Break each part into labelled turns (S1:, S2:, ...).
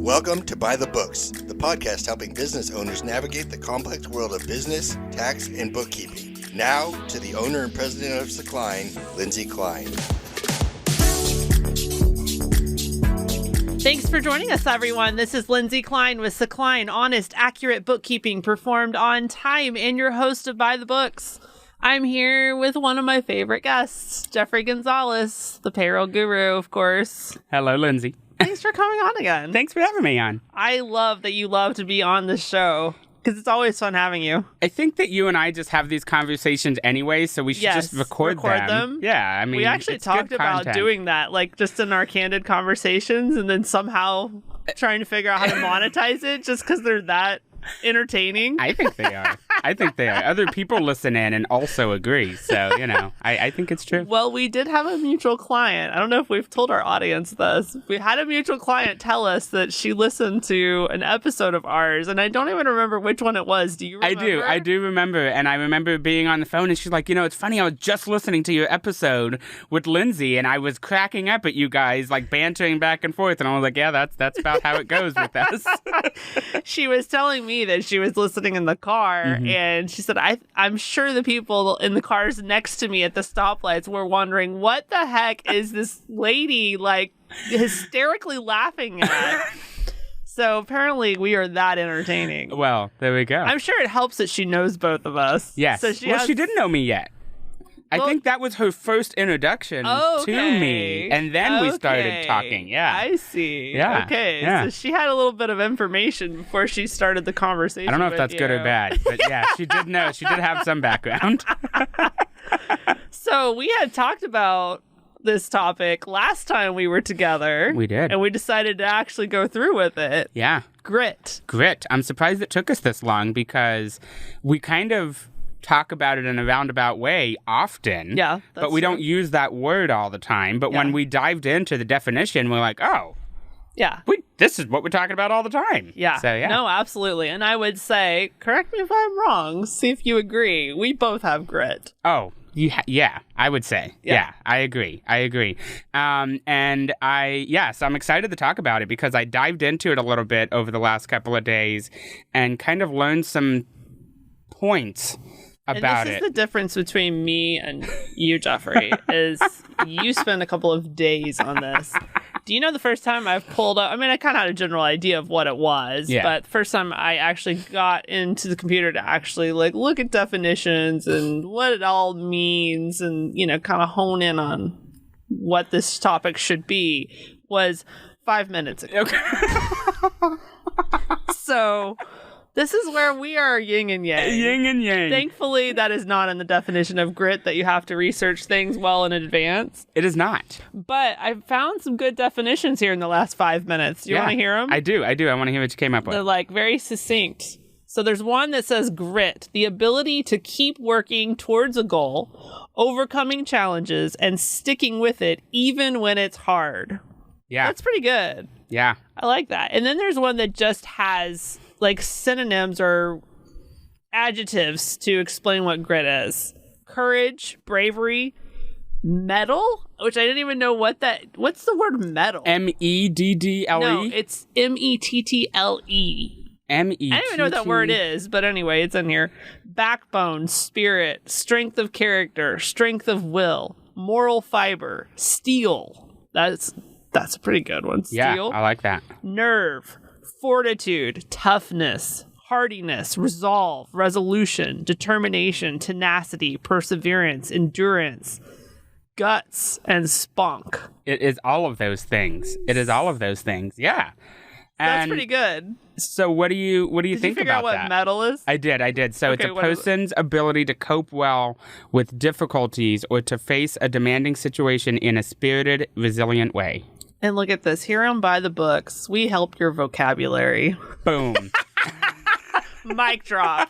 S1: Welcome to By the Books, the podcast helping business owners navigate the complex world of business, tax, and bookkeeping. Now, to the owner and president of Secline, Lindsay Klein.
S2: Thanks for joining us, everyone. This is Lindsay Klein with Secline, honest, accurate bookkeeping performed on time, and your host of By the Books. I'm here with one of my favorite guests, Jeffrey Gonzalez, the payroll guru, of course.
S3: Hello, Lindsay.
S2: Thanks for coming on again.
S3: Thanks for having me on.
S2: I love that you love to be on this show because it's always fun having you.
S3: I think that you and I just have these conversations anyway, so we should just record them. Yeah, I mean,
S2: we actually talked about doing that, like just in our Candid Conversations, and then somehow trying to figure out how to monetize it just because they're that entertaining.
S3: I think they are. Other people listen in and also agree. So, I think it's true.
S2: Well, we did have a mutual client. I don't know if we've told our audience this. We had a mutual client tell us that she listened to an episode of ours, and I don't even remember which one it was. Do you remember?
S3: I do remember. And I remember being on the phone, and she's like, it's funny. I was just listening to your episode with Lindsay, and I was cracking up at you guys, like bantering back and forth. And I was like, yeah, that's about how it goes with us.
S2: She was telling me that she was listening in the car, and she said, I'm sure the people in the cars next to me at the stoplights were wondering, what the heck is this lady like hysterically laughing at? So apparently we are that entertaining.
S3: Well, there we go.
S2: I'm sure it helps that she knows both of us.
S3: Yes.
S2: So
S3: she didn't know me yet. I think that was her first introduction to me, and then we started talking. Yeah,
S2: I see.
S3: Yeah,
S2: okay. Yeah. So she had a little bit of information before she started the conversation.
S3: I don't know if that's good or bad, but yeah, she did know. She did have some background.
S2: So we had talked about this topic last time we were together.
S3: We did,
S2: and we decided to actually go through with it.
S3: Yeah,
S2: grit.
S3: I'm surprised it took us this long because we kind of talk about it in a roundabout way often.
S2: Yeah,
S3: but we don't use that word all the time. But when we dived into the definition, we're like, oh,
S2: yeah,
S3: this is what we're talking about all the time.
S2: Yeah.
S3: So, yeah.
S2: No, absolutely. And I would say, correct me if I'm wrong, see if you agree. We both have grit.
S3: Oh, yeah, I would say. Yeah, I agree. So I'm excited to talk about it because I dived into it a little bit over the last couple of days and kind of learned some points about
S2: this is the difference between me and you, Jeffrey, is you spend a couple of days on this. Do you know the first time I've pulled up, I mean, I kind of had a general idea of what it was, but the first time I actually got into the computer to actually look at definitions and what it all means and, kind of hone in on what this topic should be was 5 minutes ago.
S3: Okay.
S2: So this is where we are yin and yang.
S3: Yin and yang.
S2: Thankfully, that is not in the definition of grit that you have to research things well in advance.
S3: It is not.
S2: But I found some good definitions here in the last 5 minutes. Do you want to hear them?
S3: I do. I want to hear what you came up with.
S2: They're very succinct. So there's one that says grit, the ability to keep working towards a goal, overcoming challenges, and sticking with it even when it's hard.
S3: Yeah.
S2: That's pretty good.
S3: Yeah.
S2: I like that. And then there's one that just has synonyms or adjectives to explain what grit is. Courage, bravery, mettle, which I didn't even know what's the word mettle?
S3: MEDDLE?
S2: No, it's METTLE.
S3: METTLE.
S2: I don't even know what that word is, but anyway, it's in here. Backbone, spirit, strength of character, strength of will, moral fiber, steel. That's a pretty good one. Steel.
S3: Yeah, I like that.
S2: Nerve, fortitude, toughness, hardiness, resolve, resolution, determination, tenacity, perseverance, endurance, guts, and spunk.
S3: It is all of those things. Yeah.
S2: That's pretty good.
S3: So what do you think about that? Did you
S2: figure out what mettle is?
S3: I did. So it's a person's ability to cope well with difficulties or to face a demanding situation in a spirited, resilient way.
S2: And look at this. Here on By the Books, we help your vocabulary.
S3: Boom.
S2: Mic drop.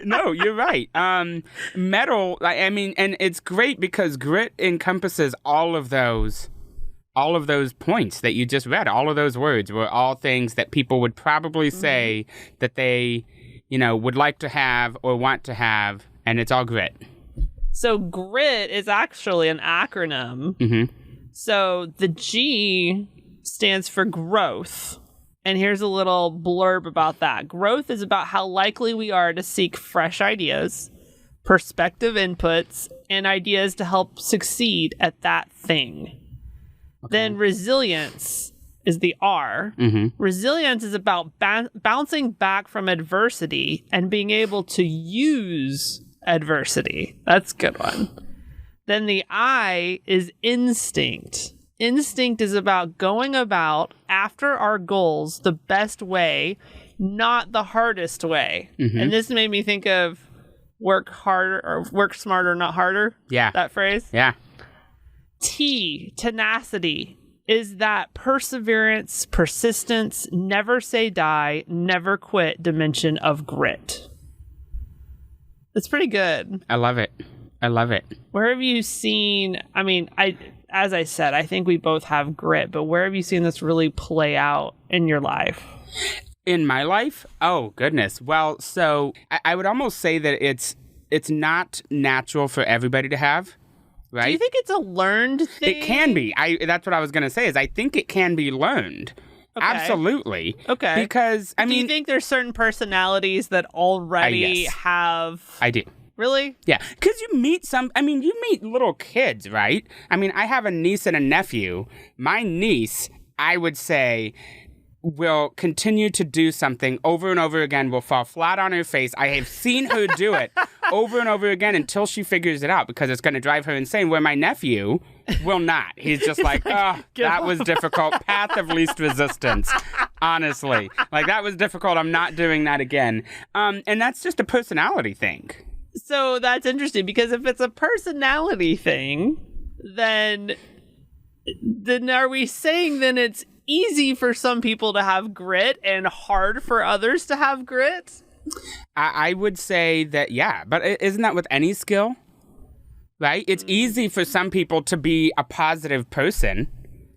S3: No, you're right. Mettle, I mean, and it's great because grit encompasses all of those points that you just read. All of those words were all things that people would probably say that they, would like to have or want to have, and it's all grit.
S2: So grit is actually an acronym.
S3: Mm-hmm.
S2: So the G stands for growth. And here's a little blurb about that. Growth is about how likely we are to seek fresh ideas, perspective inputs, and ideas to help succeed at that thing. Okay. Then resilience is the R. Resilience is about bouncing back from adversity and being able to use adversity. That's a good one. Then the I is instinct. Instinct is about going about after our goals the best way, not the hardest way. And this made me think of work harder or work smarter, not harder.
S3: Yeah.
S2: That phrase.
S3: Yeah.
S2: T, tenacity, is that perseverance, persistence, never say die, never quit dimension of grit. It's pretty good.
S3: I love it. I love it.
S2: Where have you seen, as I said, I think we both have grit, but where have you seen this really play out in your life?
S3: In my life? Oh, goodness. Well, so I would almost say that it's not natural for everybody to have. Right?
S2: Do you think it's a learned thing?
S3: It can be. That's what I was going to say, is I think it can be learned. Okay. Absolutely.
S2: Okay.
S3: Because,
S2: do you think there's certain personalities that already have...
S3: I do.
S2: Really?
S3: Yeah. Because you meet little kids, right? I have a niece and a nephew. My niece, I would say, will continue to do something over and over again, will fall flat on her face. I have seen her do it over and over again until she figures it out, because it's going to drive her insane, where my nephew will not. He's just like, oh, that was difficult. Path of least resistance. Honestly. Like, that was difficult. I'm not doing that again. And that's just a personality thing.
S2: So that's interesting, because if it's a personality thing, then are we saying then it's easy for some people to have grit and hard for others to have grit?
S3: I would say that, yeah. But isn't that with any skill? Right? It's easy for some people to be a positive person,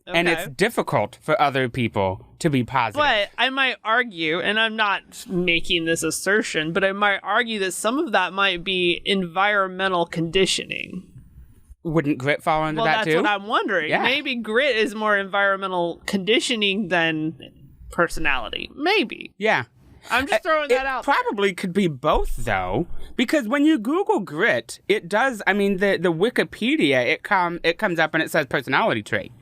S3: and it's difficult for other people to be positive.
S2: But I might argue, and I'm not making this assertion, but I might argue that some of that might be environmental conditioning.
S3: Wouldn't grit fall into that too?
S2: Well, that's what I'm wondering. Yeah. Maybe grit is more environmental conditioning than personality. Maybe.
S3: Yeah.
S2: I'm just throwing that out.
S3: It probably could be both, though, because when you Google grit, it does. The Wikipedia, it comes up and it says personality trait.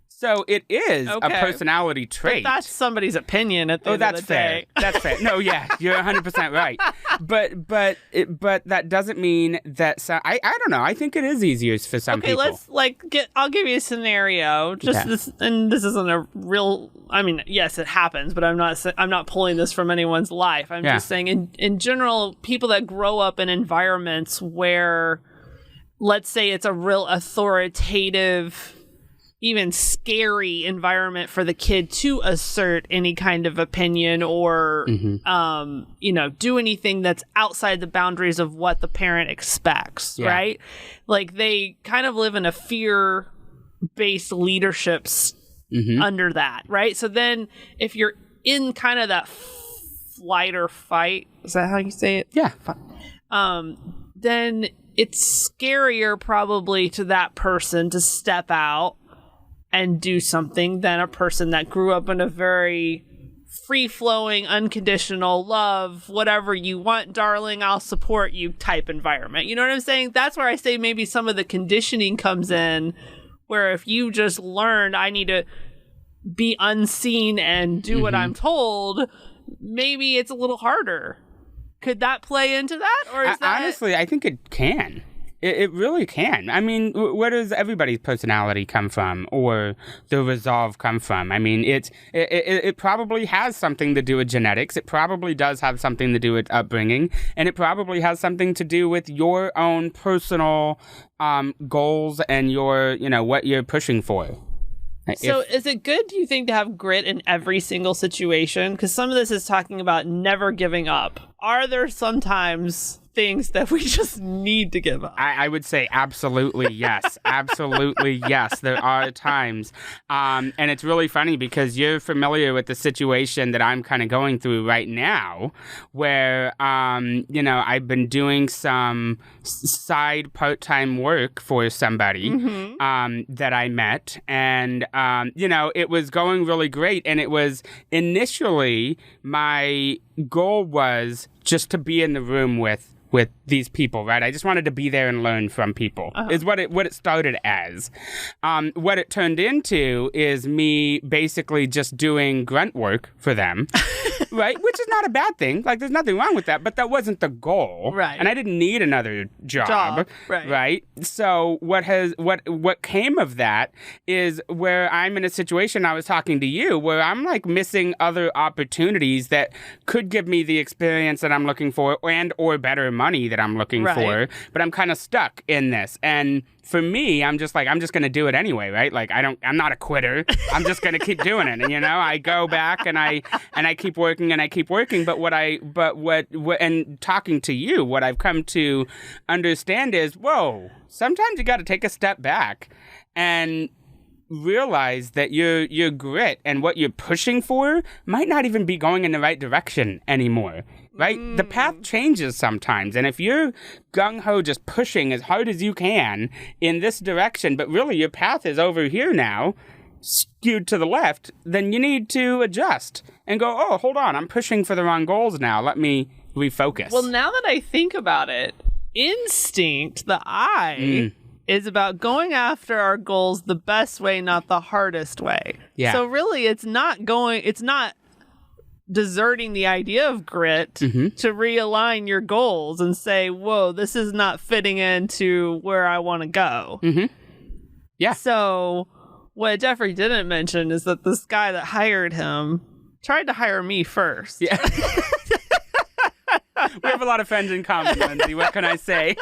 S3: So it is a personality trait.
S2: But that's somebody's opinion at the end of the day.
S3: That's fair. No, yeah, you're 100% right. But that doesn't mean that. I don't know. I think it is easier for some people.
S2: Okay, I'll give you a scenario. This isn't a real. Yes, it happens, but I'm not pulling this from anyone's life. I'm just saying, in general, people that grow up in environments where, let's say, it's a real authoritative, even scary environment for the kid to assert any kind of opinion or, do anything that's outside the boundaries of what the parent expects, right? Like, they kind of live in a fear-based leaderships under that, right? So then if you're in kind of that flight or fight, is that how you say it?
S3: Yeah.
S2: Then it's scarier probably to that person to step out and do something than a person that grew up in a very free-flowing, unconditional love, whatever you want, darling, I'll support you type environment. You know what I'm saying? That's where I say maybe some of the conditioning comes in, where if you just learned I need to be unseen and do what I'm told, maybe it's a little harder. Could that play into that? Or is that...
S3: Honestly, I think it can. It really can. Where does everybody's personality come from, or the resolve come from? It probably has something to do with genetics. It probably does have something to do with upbringing, and it probably has something to do with your own personal goals and your, what you're pushing for.
S2: So is it good, do you think, to have grit in every single situation? Because some of this is talking about never giving up. Are there sometimes things that we just need to give up?
S3: I would say absolutely yes. Absolutely yes. There are times. And it's really funny because you're familiar with the situation that I'm kind of going through right now where, I've been doing some side part-time work for somebody that I met. And, it was going really great. And it was initially my goal was just to be in the room with these people, right? I just wanted to be there and learn from people, is what it started as. What it turned into is me basically just doing grunt work for them, right? Which is not a bad thing. Like, there's nothing wrong with that, but that wasn't the goal.
S2: Right.
S3: And I didn't need another job. Right. So what came of that is where I'm in a situation, I was talking to you, where I'm like missing other opportunities that could give me the experience that I'm looking for and or better money that I'm looking for, but I'm kind of stuck in this. And for me, I'm just going to do it anyway, right? Like I'm not a quitter. I'm just going to keep doing it. And I go back and I keep working and I keep working. But and talking to you, what I've come to understand is, whoa, sometimes you got to take a step back and realize that your grit and what you're pushing for might not even be going in the right direction anymore. Right? The path changes sometimes. And if you're gung-ho just pushing as hard as you can in this direction, but really your path is over here now, skewed to the left, then you need to adjust and go, oh, hold on, I'm pushing for the wrong goals now. Let me refocus.
S2: Well, now that I think about it, instinct, the I, is about going after our goals the best way, not the hardest way.
S3: Yeah.
S2: So really, it's not deserting the idea of grit to realign your goals and say, whoa, this is not fitting into where I want to go.
S3: Yeah.
S2: So what Jeffrey didn't mention is that this guy that hired him tried to hire me first.
S3: Yeah. We have a lot of friends in common, Lindsay. What can I say?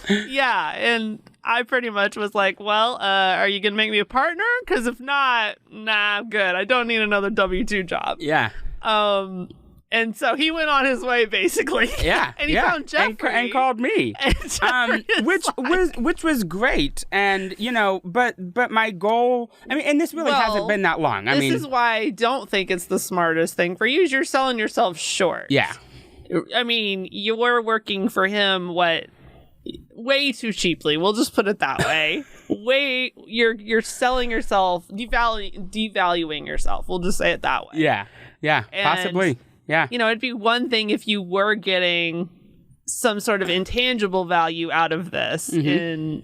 S2: Yeah, and I pretty much was like, well, are you going to make me a partner? Because if not, nah, I'm good. I don't need another W-2 job.
S3: Yeah.
S2: And so he went on his way, basically.
S3: Yeah.
S2: And he found Jeffrey.
S3: And called me.
S2: And
S3: which was great. And, but my goal, and this really hasn't been that long.
S2: This is why I don't think it's the smartest thing for you. You're selling yourself short.
S3: Yeah.
S2: You were working for him, way too cheaply. We'll just put it that way. You're selling yourself, devaluing yourself. We'll just say it that way.
S3: Yeah. Yeah. And, possibly. Yeah.
S2: It'd be one thing if you were getting some sort of intangible value out of this in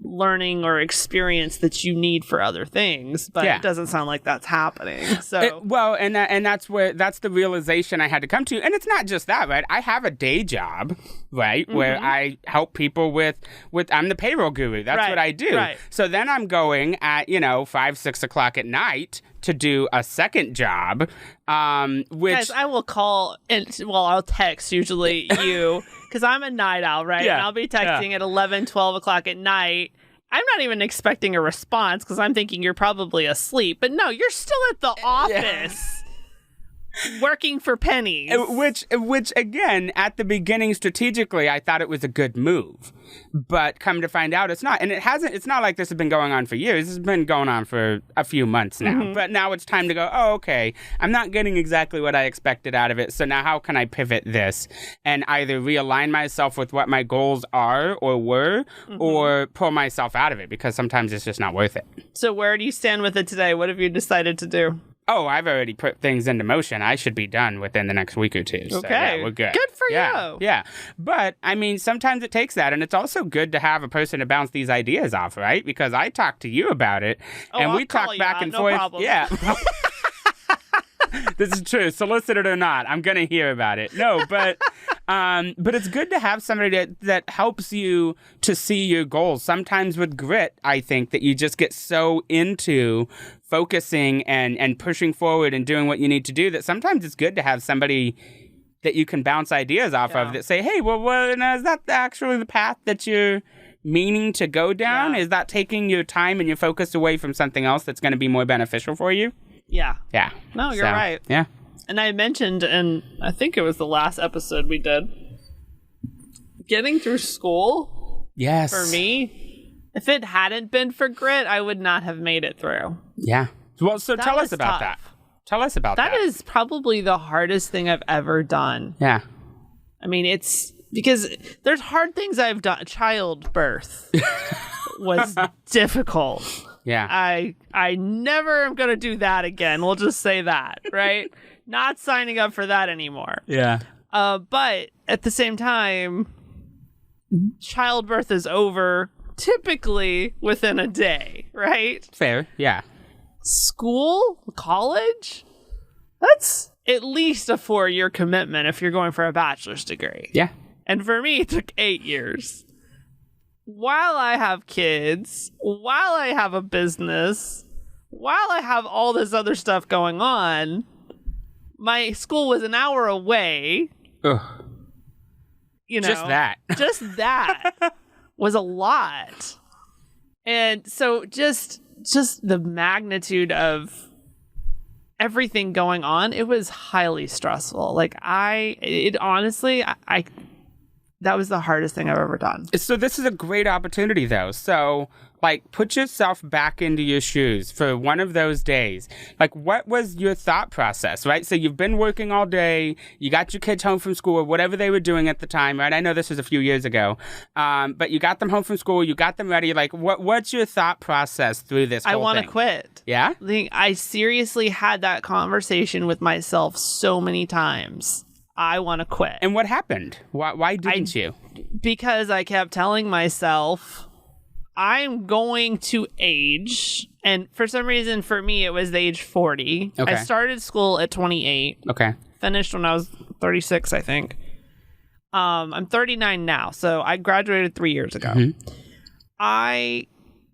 S2: learning or experience that you need for other things, but it doesn't sound like that's happening. So
S3: that's the realization I had to come to. And it's not just that, right? I have a day job, right, where I help people with I'm the payroll guru. That's what I do. Right. So then I'm going at 5-6 o'clock at night to do a second job, which
S2: guys, I will call I'll text usually you because I'm a night owl, right?
S3: Yeah.
S2: And I'll be texting at 11, 12 o'clock at night. I'm not even expecting a response because I'm thinking you're probably asleep. But no, you're still at the office working for pennies.
S3: Which again, at the beginning, strategically, I thought it was a good move. But come to find out, it's not. And it's not like this has been going on for years. This has been going on for a few months now. But now it's time to go, oh, okay, I'm not getting exactly what I expected out of it. So now how can I pivot this and either realign myself with what my goals are or were, or pull myself out of it? Because sometimes it's just not worth it.
S2: So where do you stand with it today? What have you decided to do?
S3: Oh, I've already put things into motion. I should be done within the next week or two. So,
S2: okay.
S3: Yeah, we're good.
S2: Good for
S3: you. Yeah. But, sometimes it takes that. And it's also good to have a person to bounce these ideas off, right? Because I talked to you about it. And we talked back and forth. No problem. Yeah. This is true. Solicited or not, I'm going to hear about it. No, but it's good to have somebody that helps you to see your goals. Sometimes with grit, I think that you just get so into focusing and pushing forward and doing what you need to do that sometimes it's good to have somebody that you can bounce ideas off of that say, hey, well, is that actually the path that you're meaning to go down? Yeah. Is that taking your time and your focus away from something else that's going to be more beneficial for you?
S2: Yeah.
S3: Yeah.
S2: No, you're right.
S3: Yeah.
S2: And I mentioned, and I think it was the last episode we did, getting through school.
S3: Yes.
S2: For me, if it hadn't been for grit, I would not have made it through.
S3: Yeah. Well, so tell us about that. Tell us about that.
S2: That is probably the hardest thing I've ever done.
S3: Yeah.
S2: I mean, it's because there's hard things I've done. Childbirth was difficult.
S3: Yeah.
S2: I never am going to do that again. We'll just say that, right? Not signing up for that anymore.
S3: Yeah.
S2: But at the same time, childbirth is over typically within a day, right?
S3: Fair. Yeah.
S2: School, college, that's at least a 4-year commitment if you're going for a bachelor's degree.
S3: Yeah.
S2: And for me, it took 8 years. While I have kids, while I have a business, while I have all this other stuff going on, my school was an hour away.
S3: Ugh.
S2: You know,
S3: just that
S2: was a lot. And so just the magnitude of everything going on, it was highly stressful. Like honestly, that was the hardest thing I've ever done.
S3: So this is a great opportunity, though. So, like, put yourself back into your shoes for one of those days. Like, what was your thought process, right? So you've been working all day. You got your kids home from school or whatever they were doing at the time, right? I know this was a few years ago. But you got them home from school. You got them ready. Like, what's your thought process through this whole thing?
S2: I want to quit.
S3: Yeah?
S2: I seriously had that conversation with myself so many times. I want to quit.
S3: And what happened? Why didn't you?
S2: Because I kept telling myself, I'm going to age. And for some reason, for me, it was age 40.
S3: Okay.
S2: I started school at 28.
S3: Okay.
S2: Finished when I was 36, I think. I'm 39 now. So I graduated 3 years ago. Mm-hmm. I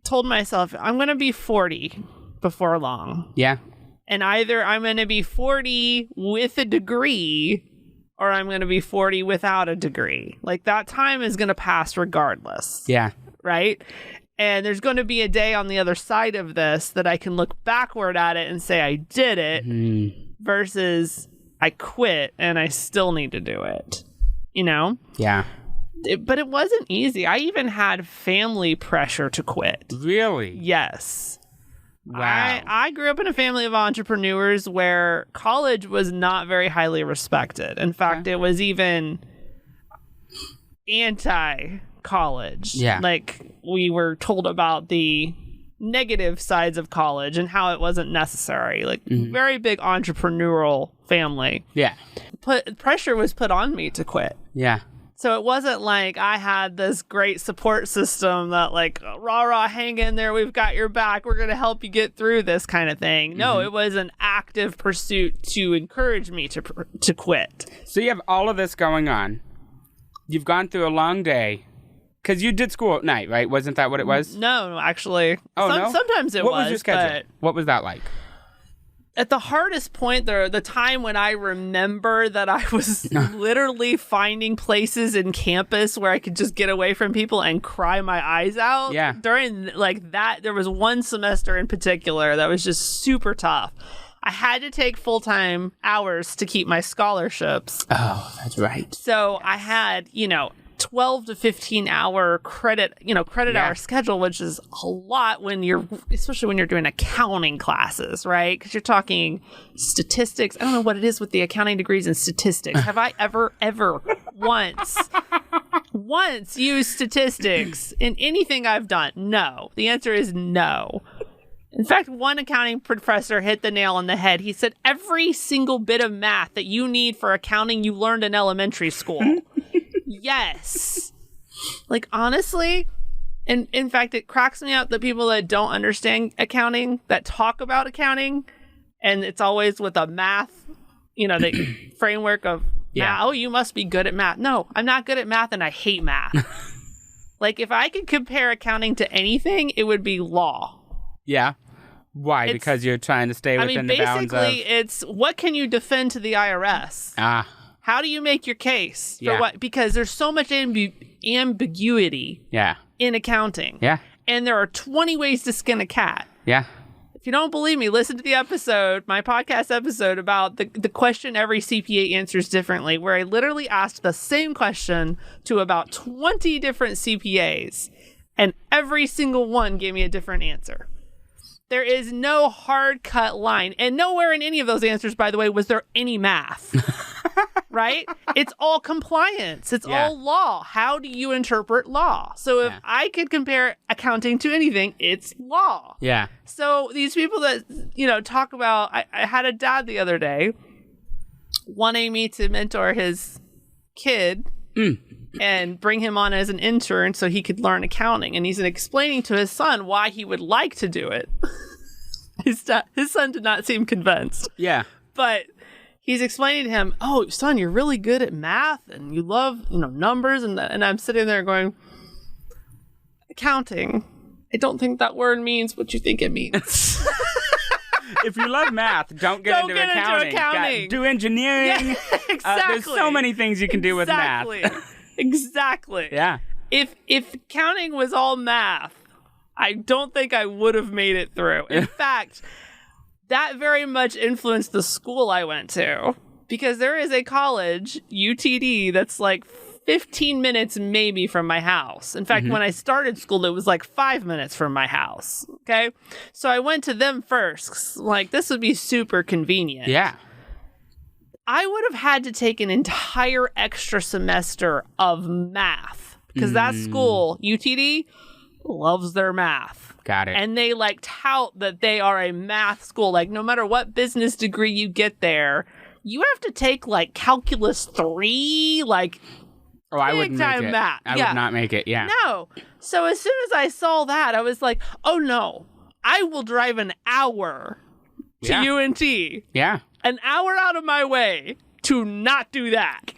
S2: told myself, I'm going to be 40 before long.
S3: Yeah.
S2: And either I'm going to be 40 with a degree, or I'm going to be 40 without a degree. Like, that time is going to pass regardless.
S3: Yeah.
S2: Right? And there's going to be a day on the other side of this that I can look backward at it and say I did it versus I quit and I still need to do it. You know?
S3: Yeah.
S2: But it wasn't easy. I even had family pressure to quit.
S3: Really?
S2: Yes.
S3: Wow.
S2: I grew up in a family of entrepreneurs where college was not very highly respected. In fact, It was even anti-college.
S3: Yeah.
S2: Like, we were told about the negative sides of college and how it wasn't necessary. Like, very big entrepreneurial family.
S3: Yeah.
S2: Pressure was put on me to quit.
S3: Yeah.
S2: So it wasn't like I had this great support system that, like, rah, hang in there, we've got your back, we're going to help you get through this kind of thing. No, it was an active pursuit to encourage me to quit.
S3: So you have all of this going on. You've gone through a long day. Because you did school at night, right? Wasn't that what it was?
S2: No, actually.
S3: Oh, no?
S2: Sometimes it was.
S3: What was your schedule? What was that like?
S2: At the hardest point, the time when I remember that I was literally finding places in campus where I could just get away from people and cry my eyes out.
S3: Yeah.
S2: During like that, there was one semester in particular that was just super tough. I had to take full-time hours to keep my scholarships.
S3: Oh, that's right.
S2: So I had, 12 to 15 hour credit hour schedule, which is a lot especially when you're doing accounting classes, right? Because you're talking statistics. I don't know what it is with the accounting degrees and statistics. Have I ever once used statistics in anything I've done? No. The answer is no. In fact, one accounting professor hit the nail on the head. He said, every single bit of math that you need for accounting, you learned in elementary school. Yes. Like, honestly, and in fact, it cracks me up that people that don't understand accounting, that talk about accounting, and it's always with a math, the framework of, oh, you must be good at math. No, I'm not good at math, and I hate math. Like, if I could compare accounting to anything, it would be law. Yeah.
S3: Why? Because you're trying to stay within the bounds of...
S2: basically, it's what can you defend to the IRS? How do you make your case? For what? Because there's so much ambiguity in accounting. Yeah. And there are 20 ways to skin a cat. Yeah. If you don't believe me, listen to the episode, my podcast episode about the question every CPA answers differently, where I literally asked the same question to about 20 different CPAs, and every single one gave me a different answer. There is no hard cut line. And nowhere in any of those answers, by the way, was there any math. Right? It's all compliance. It's all law. How do you interpret law? So if I could compare accounting to anything, it's law.
S3: Yeah.
S2: So these people that, talk about, I had a dad the other day wanting me to mentor his kid and bring him on as an intern so he could learn accounting. And he's explaining to his son why he would like to do it. His son did not seem convinced. Yeah. But he's explaining to him, oh, son, you're really good at math and you love, numbers. And I'm sitting there going, accounting, I don't think that word means what you think it means.
S3: If you love math, don't get into accounting. Do engineering.
S2: Yeah, exactly.
S3: There's so many things you can do with math.
S2: Exactly.
S3: Yeah.
S2: If accounting was all math, I don't think I would have made it through. In fact, that very much influenced the school I went to, because there is a college, UTD, that's like 15 minutes maybe from my house. In fact, when I started school, it was like 5 minutes from my house. Okay. So I went to them first. Like, this would be super convenient.
S3: Yeah.
S2: I would have had to take an entire extra semester of math, because that school, UTD, loves their math.
S3: Got it.
S2: And they tout that they are a math school. Like, no matter what business degree you get there, you have to take calculus 3,
S3: I wouldn't make it.
S2: Math.
S3: I would not make it. Yeah.
S2: No. So as soon as I saw that, I was like, oh no, I will drive an hour to UNT.
S3: Yeah.
S2: An hour out of my way to not do that.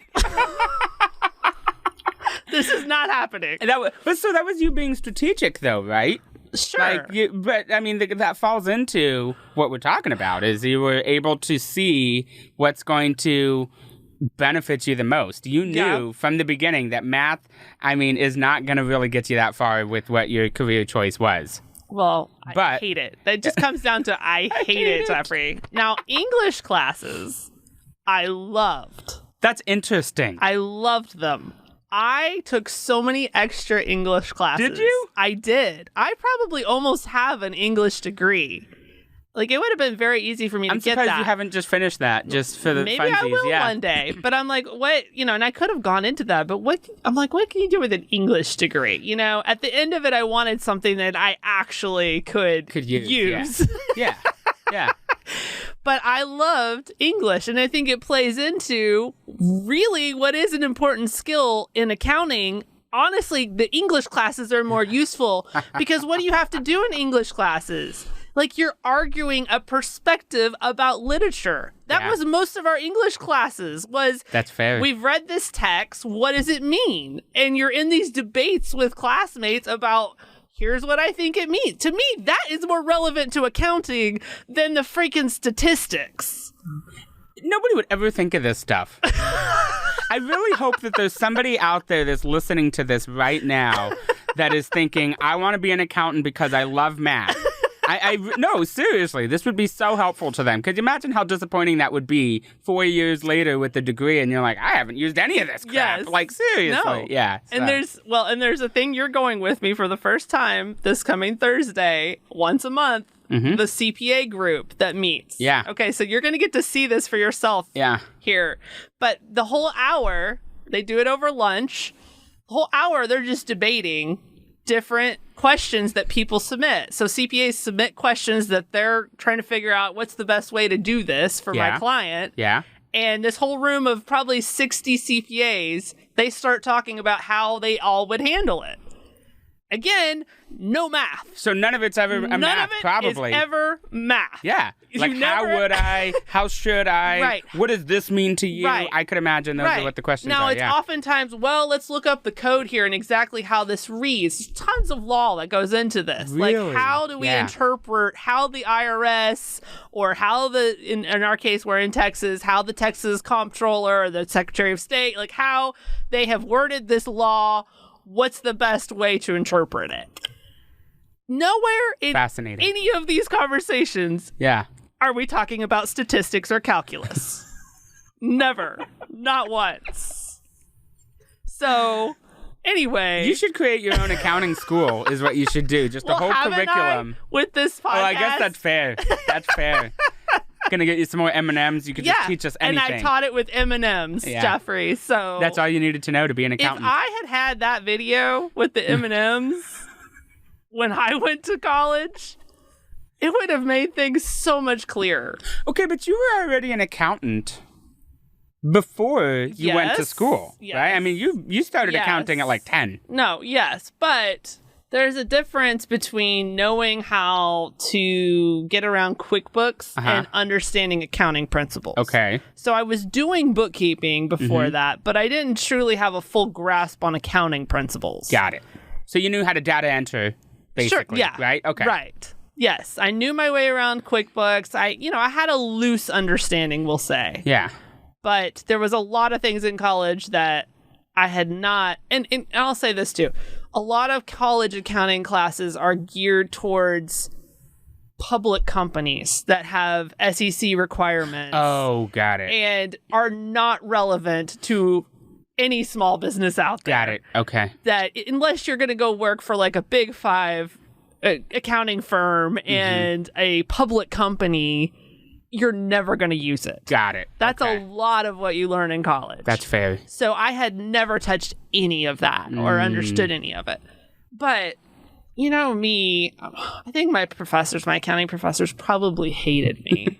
S2: This is not happening.
S3: So that was you being strategic, though, right?
S2: Sure.
S3: But I mean, that falls into what we're talking about, is you were able to see what's going to benefit you the most. You knew from the beginning that math, is not going to really get you that far with what your career choice was.
S2: Well, I hate it. That just comes down to I hate it, Jeffrey. Now, English classes, I loved.
S3: That's interesting.
S2: I loved them. I took so many extra English classes.
S3: Did you?
S2: I did. I probably almost have an English degree. It would have been very easy for me to get that.
S3: I'm surprised you haven't just finished that, just for the funsies.
S2: Maybe I will one day. But I'm like, what? And I could have gone into that. But what can you do with an English degree? At the end of it, I wanted something that I actually could use.
S3: Yeah. Yeah.
S2: But I loved English, and I think it plays into really what is an important skill in accounting. Honestly, the English classes are more useful, because what do you have to do in English classes? You're arguing a perspective about literature. That was most of our English classes was...
S3: That's fair.
S2: We've read this text. What does it mean? And you're in these debates with classmates about... Here's what I think it means. To me, that is more relevant to accounting than the freaking statistics.
S3: Nobody would ever think of this stuff. I really hope that there's somebody out there that's listening to this right now that is thinking, I want to be an accountant because I love math. No, seriously, this would be so helpful to them. Could you imagine how disappointing that would be 4 years later with the degree, and you're like, I haven't used any of this crap.
S2: Yes.
S3: Seriously.
S2: No.
S3: Yeah. So.
S2: And there's a thing you're going with me for the first time this coming Thursday, once a month, the CPA Group that meets.
S3: Yeah.
S2: Okay, so you're going to get to see this for yourself here. But the whole hour, they do it over lunch. The whole hour, they're just debating different questions that people submit. So CPAs submit questions that they're trying to figure out what's the best way to do this for my client.
S3: Yeah.
S2: And this whole room of probably 60 CPAs, they start talking about how they all would handle it. Again, no math.
S3: So none of it's ever a math, probably.
S2: None of it is ever math.
S3: Yeah. How would I? How should I?
S2: Right.
S3: What does this mean to you?
S2: Right.
S3: I could imagine those are what the questions are.
S2: Now, it's oftentimes, let's look up the code here and exactly how this reads. There's tons of law that goes into this.
S3: Really?
S2: How do we interpret how the IRS or how in our case, we're in Texas, how the Texas comptroller or the Secretary of State, how they have worded this law. What's the best way to interpret it? nowhere in
S3: Fascinating.
S2: any of these conversations are we talking about statistics or calculus. Never. Not once. So, anyway.
S3: You should create your own accounting school is what you should do. Just the whole curriculum.
S2: With this podcast.
S3: Oh, I guess that's fair. That's fair. Gonna get you some more M&Ms. You could just teach us anything.
S2: And I taught it with M&Ms, Jeffrey. So
S3: that's all you needed to know to be an accountant.
S2: If I had that video with the M&Ms when I went to college, it would have made things so much clearer.
S3: Okay, but you were already an accountant before you went to school, right? I mean, you started accounting at like 10.
S2: No, yes, but there's a difference between knowing how to get around QuickBooks and understanding accounting principles.
S3: Okay.
S2: So I was doing bookkeeping before that, but I didn't truly have a full grasp on accounting principles.
S3: Got it. So you knew how to data enter, basically, right? Okay.
S2: Right. Yes, I knew my way around QuickBooks. I had a loose understanding, we'll say.
S3: Yeah.
S2: But there was a lot of things in college that I had not, and I'll say this too. A lot of college accounting classes are geared towards public companies that have SEC requirements.
S3: Oh, got it.
S2: And are not relevant to any small business out there.
S3: Got it. Okay.
S2: That unless you're going to go work for like a Big Five accounting firm and a public company, you're never going to use it.
S3: Got it.
S2: That's a lot of what you learn in college.
S3: That's fair.
S2: So I had never touched any of that or understood any of it. But, you know me, I think my accounting professors probably hated me.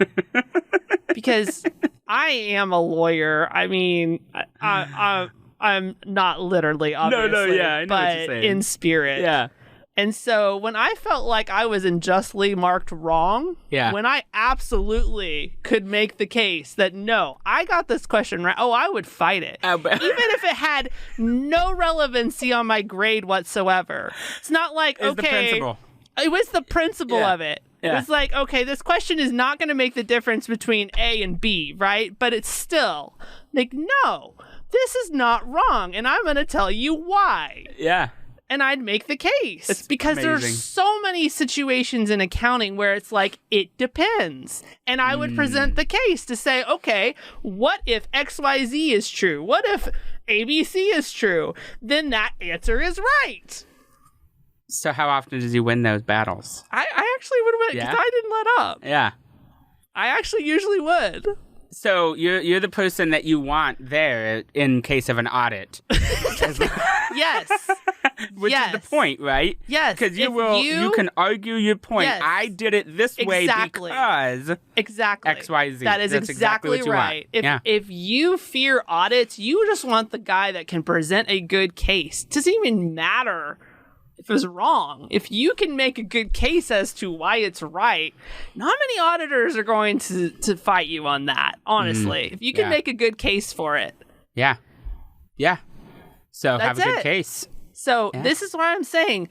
S2: Because I am a lawyer. I mean, I'm not literally, obviously,
S3: I know
S2: but
S3: what you're saying.
S2: In spirit.
S3: Yeah.
S2: And so when I felt like I was unjustly marked wrong, when I absolutely could make the case that, no, I got this question right, I would fight it. Even if it had no relevancy on my grade whatsoever. It's not like,
S3: It was the principle.
S2: It was the principle of it. It was like, okay, this question is not going to make the difference between A and B, right? But it's still like, no, this is not wrong. And I'm going to tell you why.
S3: Yeah.
S2: And I'd make the case because there's so many situations in accounting where it's like, it depends. And I would present the case to say, okay, what if XYZ is true? What if ABC is true? Then that answer is right.
S3: So how often did you win those battles?
S2: I actually would win because I didn't let up.
S3: Yeah.
S2: I actually usually would.
S3: So you're the person that you want there in case of an audit.
S2: Yes.
S3: Which is the point, right?
S2: Yes.
S3: Because you can argue your point.
S2: Yes.
S3: I did it this way because XYZ.
S2: That's exactly
S3: what you
S2: right.
S3: want.
S2: If you fear audits, you just want the guy that can present a good case. It doesn't even matter if it was wrong. If you can make a good case as to why it's right, not many auditors are going to fight you on that, honestly. If you can make a good case for it.
S3: Yeah. Yeah. So
S2: That's
S3: have a good case.
S2: So this is why I'm saying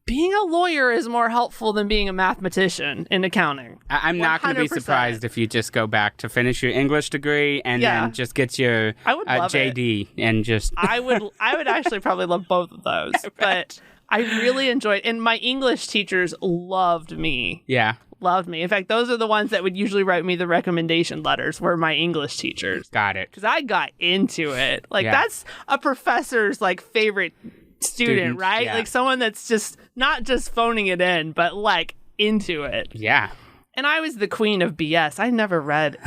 S2: being a lawyer is more helpful than being a mathematician in accounting.
S3: I'm not going to be surprised if you just go back to finish your English degree and then just get your JD and just...
S2: I would actually probably love both of those. But I really enjoyed, and my English teachers loved me.
S3: Yeah.
S2: Loved me. In fact, those are the ones that would usually write me the recommendation letters were my English teachers.
S3: Got it.
S2: Because I got into it. Like, that's a professor's, like, favorite student, right?
S3: Yeah.
S2: Like, someone that's just not just phoning it in, but, like, into it.
S3: Yeah.
S2: And I was the queen of BS. I never read,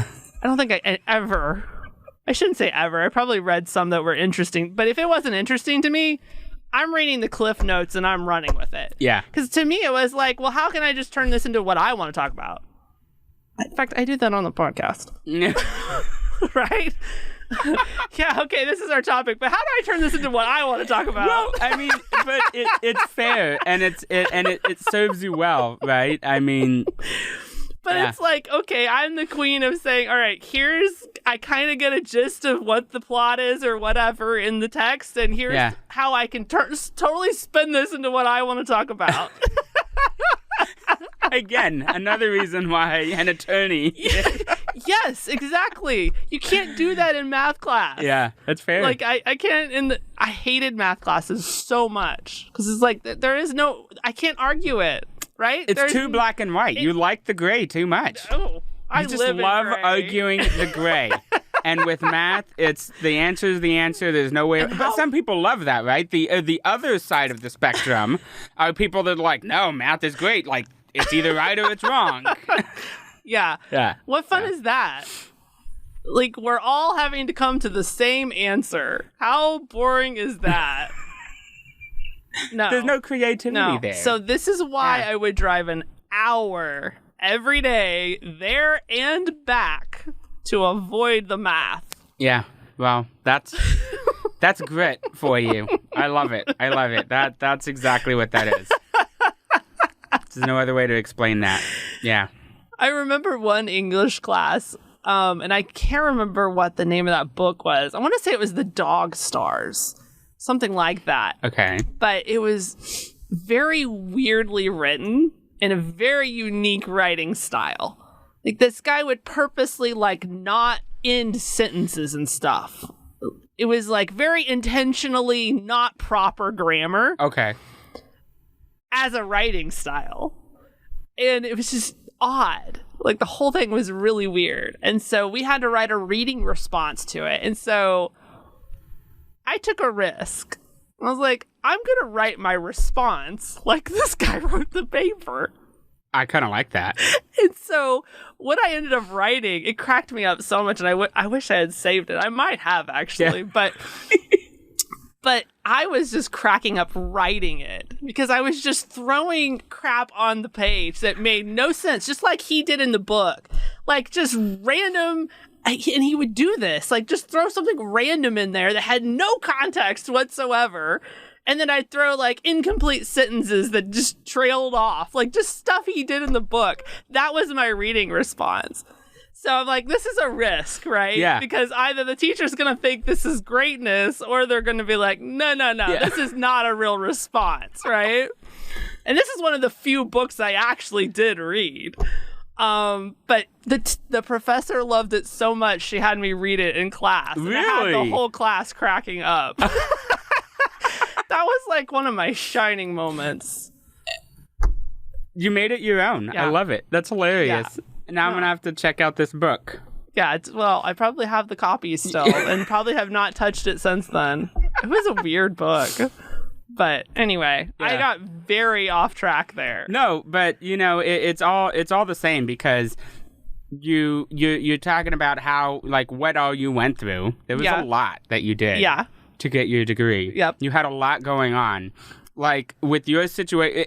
S2: I don't think I ever, I shouldn't say ever. I probably read some that were interesting. But if it wasn't interesting to me, I'm reading the Cliff Notes and I'm running with it.
S3: Yeah.
S2: Because to me, it was like, well, how can I just turn this into what I want to talk about? In fact, I do that on the podcast. Right? Yeah, okay, this is our topic, but how do I turn this into what I want to talk about?
S3: Well, I mean, but it's fair and it serves you well, right? I mean...
S2: But it's like, okay, I'm the queen of saying, all right, I kind of get a gist of what the plot is or whatever in the text, and here's how I can totally spin this into what I want to talk about.
S3: Again, another reason why an attorney
S2: Yes, exactly. You can't do that in math class.
S3: Yeah, that's fair.
S2: Like I can't. I hated math classes so much because it's like there is no. I can't argue it. Right?
S3: It's too black and white. You like the gray too much.
S2: Oh, I
S3: just
S2: live
S3: love
S2: in gray.
S3: arguing the gray. And with math, it's the answer is the answer. There's no way. But some people love that, right? The other side of the spectrum are people that are like, no, math is great. Like, it's either right or it's wrong.
S2: Yeah.
S3: Yeah.
S2: What fun is that? Like, we're all having to come to the same answer. How boring is that? No.
S3: There's no creativity there.
S2: So this is why I would drive an hour every day there and back to avoid the math.
S3: Yeah. Well, that's grit for you. I love it. That's exactly what that is. There's no other way to explain that. Yeah.
S2: I remember one English class, and I can't remember what the name of that book was. I want to say it was The Dog Stars. Something like that.
S3: Okay.
S2: But it was very weirdly written in a very unique writing style. Like, this guy would purposely, like, not end sentences and stuff. It was, like, very intentionally not proper grammar.
S3: Okay.
S2: As a writing style. And it was just odd. Like, the whole thing was really weird. And so we had to write a reading response to it. And so I took a risk. I was like, I'm going to write my response like this guy wrote the paper.
S3: I kind of like that.
S2: And so what I ended up writing, it cracked me up so much, and I wish I had saved it. I might have, actually,
S3: yeah.
S2: But I was just cracking up writing it because I was just throwing crap on the page that made no sense, just like he did in the book. Like, just random, and he would do this, like, just throw something random in there that had no context whatsoever. And then I'd throw, like, incomplete sentences that just trailed off. Like, just stuff he did in the book. That was my reading response. So I'm like, this is a risk, right?
S3: Yeah.
S2: Because either the teacher's going to think this is greatness, or they're going to be like, no,
S3: yeah.
S2: This is not a real response, right? And this is one of the few books I actually did read. But the professor loved it so much, she had me read it in class. And
S3: Really?
S2: I had the whole class cracking up. That was like one of my shining moments.
S3: You made it your own.
S2: Yeah.
S3: I love it. That's hilarious.
S2: Yeah.
S3: Now I'm going to have to check out this book.
S2: Yeah, well, I probably have the copy still and probably have not touched it since then. It was a weird book. But anyway,
S3: Yeah.
S2: I got very off track there.
S3: No, but you know, it's all the same because you're talking about how, like, what all you went through. There was a lot that you did.
S2: Yeah.
S3: To get your degree.
S2: Yep.
S3: You had a lot going on. Like, with your situation,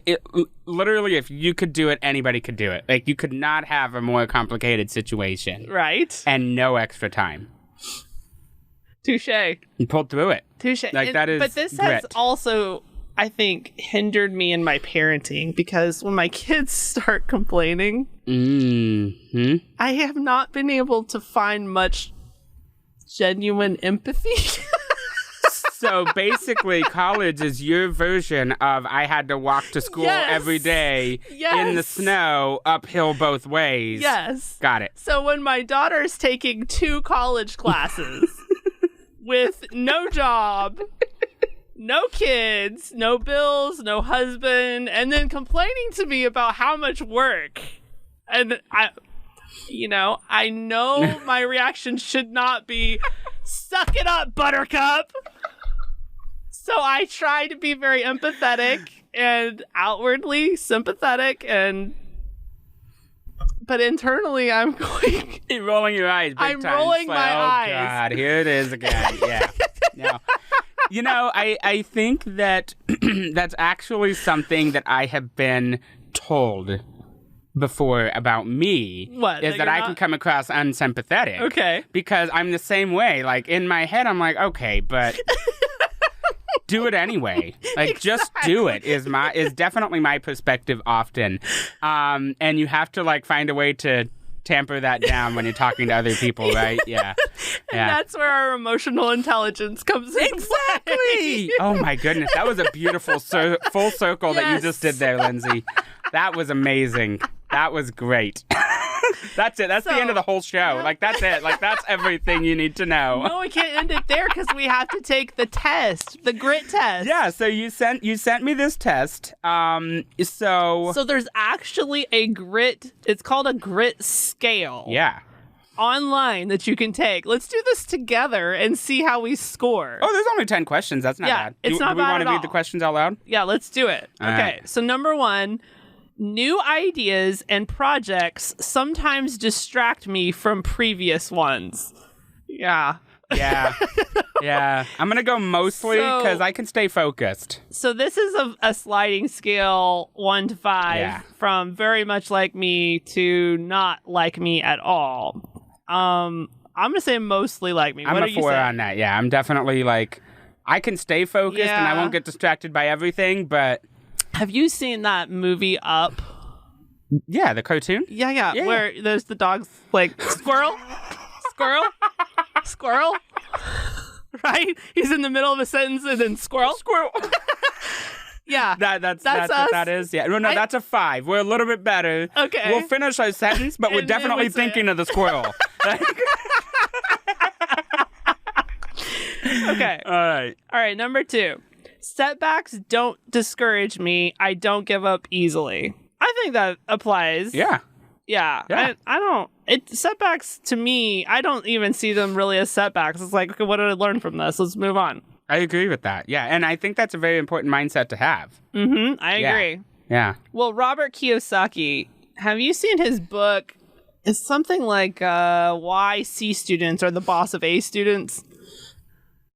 S3: literally, if you could do it, anybody could do it. Like, you could not have a more complicated situation.
S2: Right.
S3: And no extra time.
S2: Touche.
S3: You pulled through it.
S2: Touche.
S3: Like, that is
S2: But this
S3: grit.
S2: has also, I think, hindered me in my parenting because when my kids start complaining,
S3: Mm-hmm.
S2: I have not been able to find much genuine empathy.
S3: So basically, college is your version of I had to walk to school every day in the snow, uphill both ways.
S2: Yes.
S3: Got it.
S2: So when my daughter's taking 2 college classes with no job, no kids, no bills, no husband, and then complaining to me about how much work, and I know my reaction should not be, suck it up, buttercup. So I try to be very empathetic and outwardly sympathetic, but internally I'm going.
S3: You're rolling your eyes big
S2: I'm
S3: time.
S2: rolling my eyes.
S3: Oh, God, here it is again. Yeah. No. You know, I think that that's actually something that I have been told before about me.
S2: What?
S3: Is that I can come across unsympathetic.
S2: Okay.
S3: Because I'm the same way. Like, in my head, I'm like, okay, but do it anyway. Like, just do it is definitely my perspective often. And you have to, like, find a way to tamper that down when you're talking to other people, right? Yeah.
S2: And that's where our emotional intelligence comes in.
S3: Exactly. Oh, my goodness. That was a beautiful full circle that you just did there, Lindsay. That was amazing. That was great. That's it. That's the end of the whole show. Like, that's it. Like, that's everything you need to know.
S2: No, we can't end it there because we have to take the test, the grit test.
S3: Yeah, so you sent me this test. So
S2: there's actually a grit, it's called a grit scale.
S3: Yeah.
S2: Online that you can take. Let's do this together and see how we score.
S3: Oh, there's only 10 questions. That's not bad.
S2: It's not
S3: do we
S2: bad
S3: want
S2: at
S3: to read
S2: all.
S3: the questions out loud?
S2: Yeah, let's do it.
S3: All
S2: okay,
S3: right.
S2: So number 1, new ideas and projects sometimes distract me from previous ones. Yeah.
S3: Yeah. Yeah. I'm going to go mostly because I can stay focused.
S2: So this is a sliding scale 1 to 5 from very much like me to not like me at all. I'm going to say mostly like me.
S3: I'm
S2: what
S3: a
S2: are you
S3: 4
S2: saying?
S3: on that. Yeah, I'm definitely like, I can stay focused and I won't get distracted by everything, but...
S2: Have you seen that movie Up?
S3: Yeah, the cartoon?
S2: Yeah. Where there's the dog's like, squirrel, squirrel, squirrel. Right? He's in the middle of a sentence and then squirrel. Yeah.
S3: That's
S2: us.
S3: what that is. Yeah. No, that's a 5. We're a little bit better.
S2: Okay.
S3: We'll finish our sentence, but we're
S2: And then
S3: definitely
S2: we'll say
S3: thinking of the squirrel.
S2: Okay.
S3: All
S2: right. Number 2. Setbacks don't discourage me. I don't give up easily. I think that applies.
S3: Yeah.
S2: Yeah.
S3: Yeah.
S2: I don't. Setbacks to me, I don't even see them really as setbacks. It's like, okay, what did I learn from this? Let's move on.
S3: I agree with that. Yeah. And I think that's a very important mindset to have.
S2: Mm-hmm. I agree.
S3: Yeah.
S2: Well, Robert Kiyosaki, have you seen his book? It's something like Why C Students Are the Boss of A Students.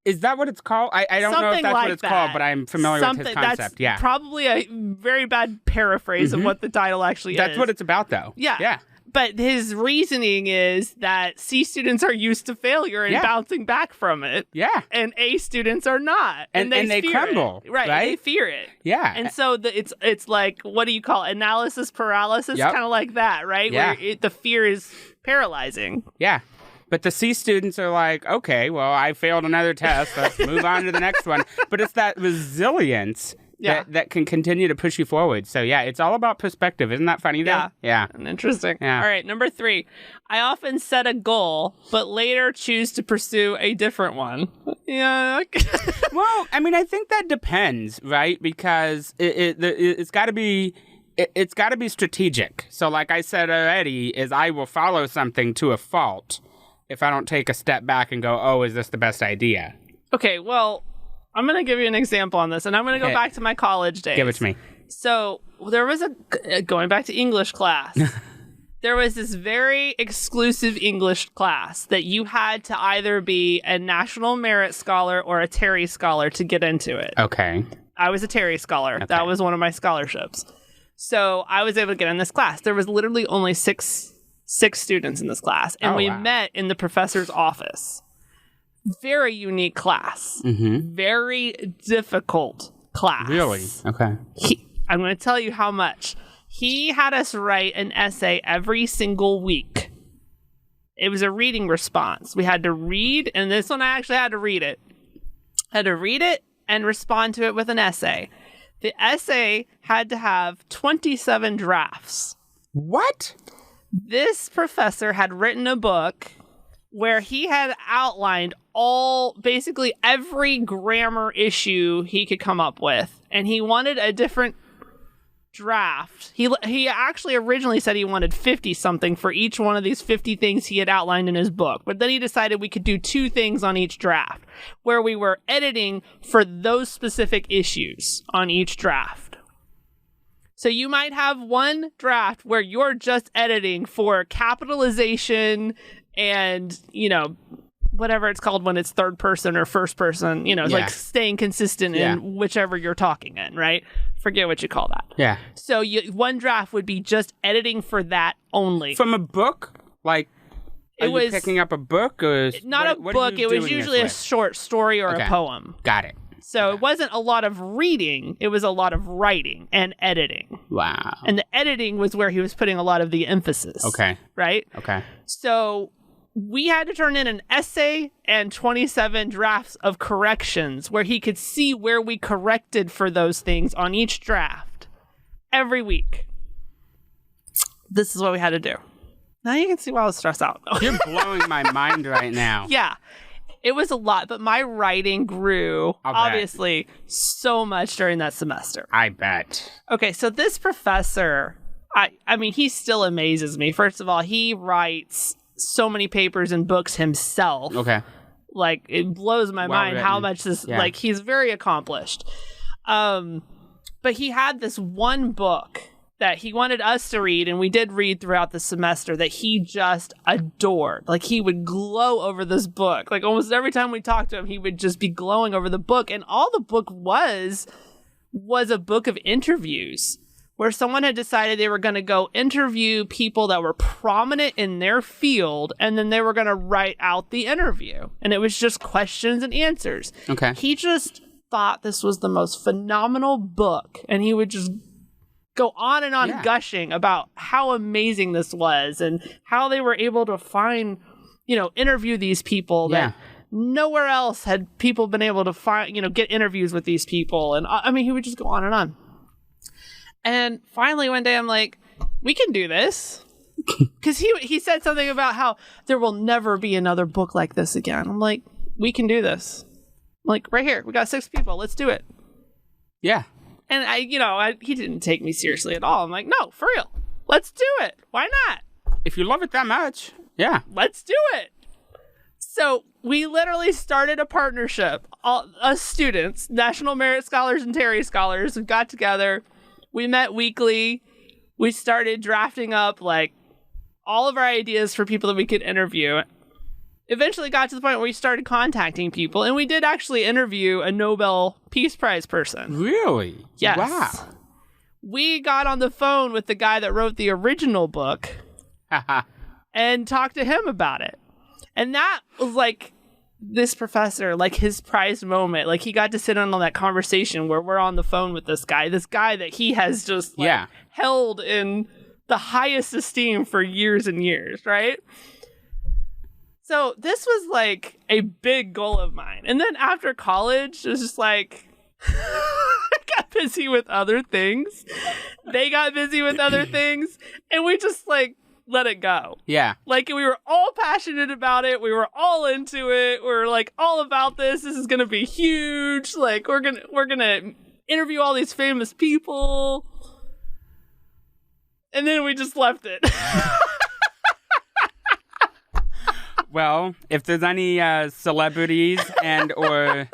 S3: Is that what it's called? I don't know if
S2: Something
S3: that's
S2: like
S3: what it's
S2: that.
S3: called, but I'm familiar with his concept.
S2: That's probably a very bad paraphrase of what the title actually is.
S3: That's what it's about, though.
S2: Yeah.
S3: Yeah.
S2: But his reasoning is that C students are used to failure and bouncing back from it.
S3: Yeah.
S2: And A students are not.
S3: And they
S2: fear
S3: crumble.
S2: it. Right. They fear it.
S3: Yeah.
S2: And so it's like, what do you call it? Analysis paralysis?
S3: Yep.
S2: Kind of like that, right?
S3: Yeah.
S2: Where the fear is paralyzing.
S3: Yeah. But the C students are like, okay, well, I failed another test. Let's move on to the next one. But it's that resilience that can continue to push you forward. So, yeah, it's all about perspective. Isn't that funny, though?
S2: Yeah.
S3: Yeah.
S2: Interesting.
S3: Yeah.
S2: All right, number 3. I often set a goal, but later choose to pursue a different one. Yeah.
S3: Well, I mean, I think that depends, right? Because it's got to be... It's got to be strategic. So like I said already, is I will follow something to a fault if I don't take a step back and go, oh, is this the best idea?
S2: Okay, well, I'm going to give you an example on this, and I'm going to go back to my college days.
S3: Give it to me.
S2: So there was going back to English class, there was this very exclusive English class that you had to either be a National Merit Scholar or a Terry Scholar to get into it.
S3: Okay.
S2: I was a Terry Scholar.
S3: Okay.
S2: That was one of my scholarships. So I was able to get in this class. There was literally only six students in this class, and we met in the professor's office. Very unique class.
S3: Mm-hmm.
S2: Very difficult class.
S3: Really? Okay.
S2: I'm going to tell you how much. He had us write an essay every single week. It was a reading response. We had to read, and this one I actually had to read it. I had to read it and respond to it with an essay. The essay had to have 27 drafts.
S3: What?
S2: This professor had written a book where he had outlined basically every grammar issue he could come up with. And he wanted a different draft. He actually originally said he wanted 50 something for each one of these 50 things he had outlined in his book. But then he decided we could do 2 things on each draft, where we were editing for those specific issues on each draft. So you might have one draft where you're just editing for capitalization and, whatever it's called when it's third person or first person, like staying consistent in whichever you're talking in, right? Forget what you call that.
S3: Yeah.
S2: So one draft would be just editing for that only.
S3: From a book? Like, you picking up a book? Or
S2: not a book. It was usually a short story or a poem.
S3: Got it.
S2: So it wasn't a lot of reading. It was a lot of writing and editing.
S3: Wow.
S2: And the editing was where he was putting a lot of the emphasis.
S3: Okay.
S2: Right?
S3: Okay.
S2: So we had to turn in an essay and 27 drafts of corrections where he could see where we corrected for those things on each draft every week. This is what we had to do. Now you can see why I was stressed out.
S3: You're blowing my mind right now.
S2: Yeah. It was a lot, but my writing grew, obviously, so much during that semester.
S3: I bet.
S2: Okay, so this professor, I mean, he still amazes me. First of all, he writes so many papers and books himself.
S3: Okay.
S2: Like, it blows my mind how much this, like, he's very accomplished. But he had this one book that he wanted us to read, and we did read throughout the semester, that he just adored. Like, he would glow over this book. Like, almost every time we talked to him, he would just be glowing over the book. And all the book was a book of interviews where someone had decided they were going to go interview people that were prominent in their field, and then they were going to write out the interview. And it was just questions and answers.
S3: Okay.
S2: He just thought this was the most phenomenal book, and he would just go on and on gushing about how amazing this was and how they were able to find, interview these people that nowhere else had people been able to find, get interviews with these people. And I mean, he would just go on and on. And finally one day I'm like, we can do this. Because he said something about how there will never be another book like this again. I'm like, we can do this. I'm like, right here, we got 6 people. Let's do it.
S3: Yeah.
S2: And he didn't take me seriously at all. I'm like, no, for real. Let's do it. Why not?
S3: If you love it that much. Yeah.
S2: Let's do it. So we literally started a partnership. Us students, National Merit Scholars and Terry Scholars, we got together. We met weekly. We started drafting up like all of our ideas for people that we could interview. Eventually got to the point where we started contacting people, and we did actually interview a Nobel Peace Prize person.
S3: Really?
S2: Yes.
S3: Wow.
S2: We got on the phone with the guy that wrote the original book and talked to him about it. And that was like this professor, like his prized moment. Like he got to sit in on that conversation where we're on the phone with this guy that he has just held in the highest esteem for years and years, right? So this was like a big goal of mine. And then after college, it was just like, I got busy with other things. They got busy with other things. And we just like let it go. Yeah. Like we were all passionate about it. We were all into it. We were like all about this. This is going to be huge. Like we're going to interview all these famous people. And then we just left it.
S3: Well, if there's any celebrities and or,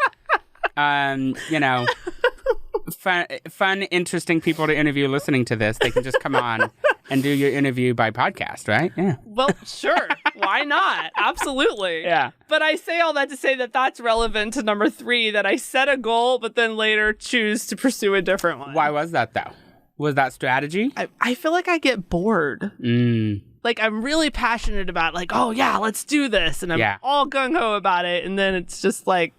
S3: fun, interesting people to interview listening to this, they can just come on and do your interview by podcast, right? Yeah.
S2: Well, sure. Why not? Absolutely.
S3: Yeah.
S2: But I say all that to say that that's relevant to number 3, that I set a goal, but then later choose to pursue a different one.
S3: Why was that, though? Was that strategy?
S2: I feel like I get bored. Like, I'm really passionate about, like, oh, yeah, let's do this. And I'm all gung-ho about it. And then it's just like,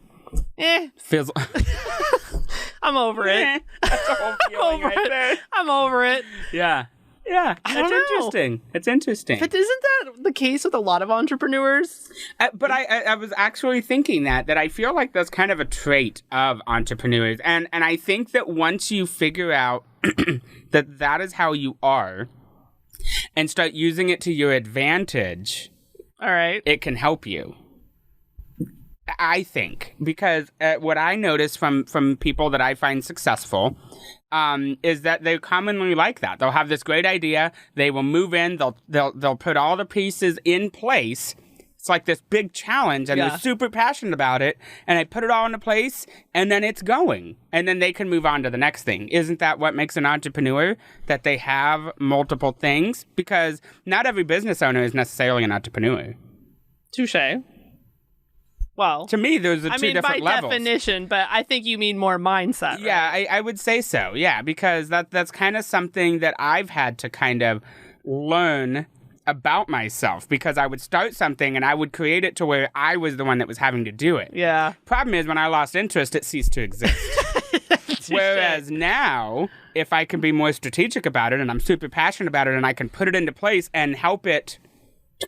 S3: Feels...
S2: I'm over it.
S3: That's the whole feeling right there.
S2: I'm over it.
S3: Yeah. Yeah. That's interesting. It's interesting.
S2: But isn't that the case with a lot of entrepreneurs?
S3: But I was actually thinking that I feel like that's kind of a trait of entrepreneurs. And I think that once you figure out that is how you are, and start using it to your advantage,
S2: all right,
S3: it can help you. I think, because what I notice from people that I find successful is that they're commonly like that. They'll have this great idea, they will move in, they'll put all the pieces in place. It's like this big challenge, and they're super passionate about it, and they put it all into place, and then it's going, and then they can move on to the next thing. Isn't that what makes an entrepreneur? That they have multiple things? Because not every business owner is necessarily an entrepreneur.
S2: Touché. Well,
S3: to me, those are two different levels.
S2: By definition, but I think you mean more mindset. Right?
S3: Yeah, I would say so. Yeah, because that's kind of something that I've had to kind of learn about myself, because I would start something and I would create it to where I was the one that was having to do it.
S2: Yeah.
S3: Problem is, when I lost interest, it ceased to exist. Whereas now, if I can be more strategic about it and I'm super passionate about it and I can put it into place and help it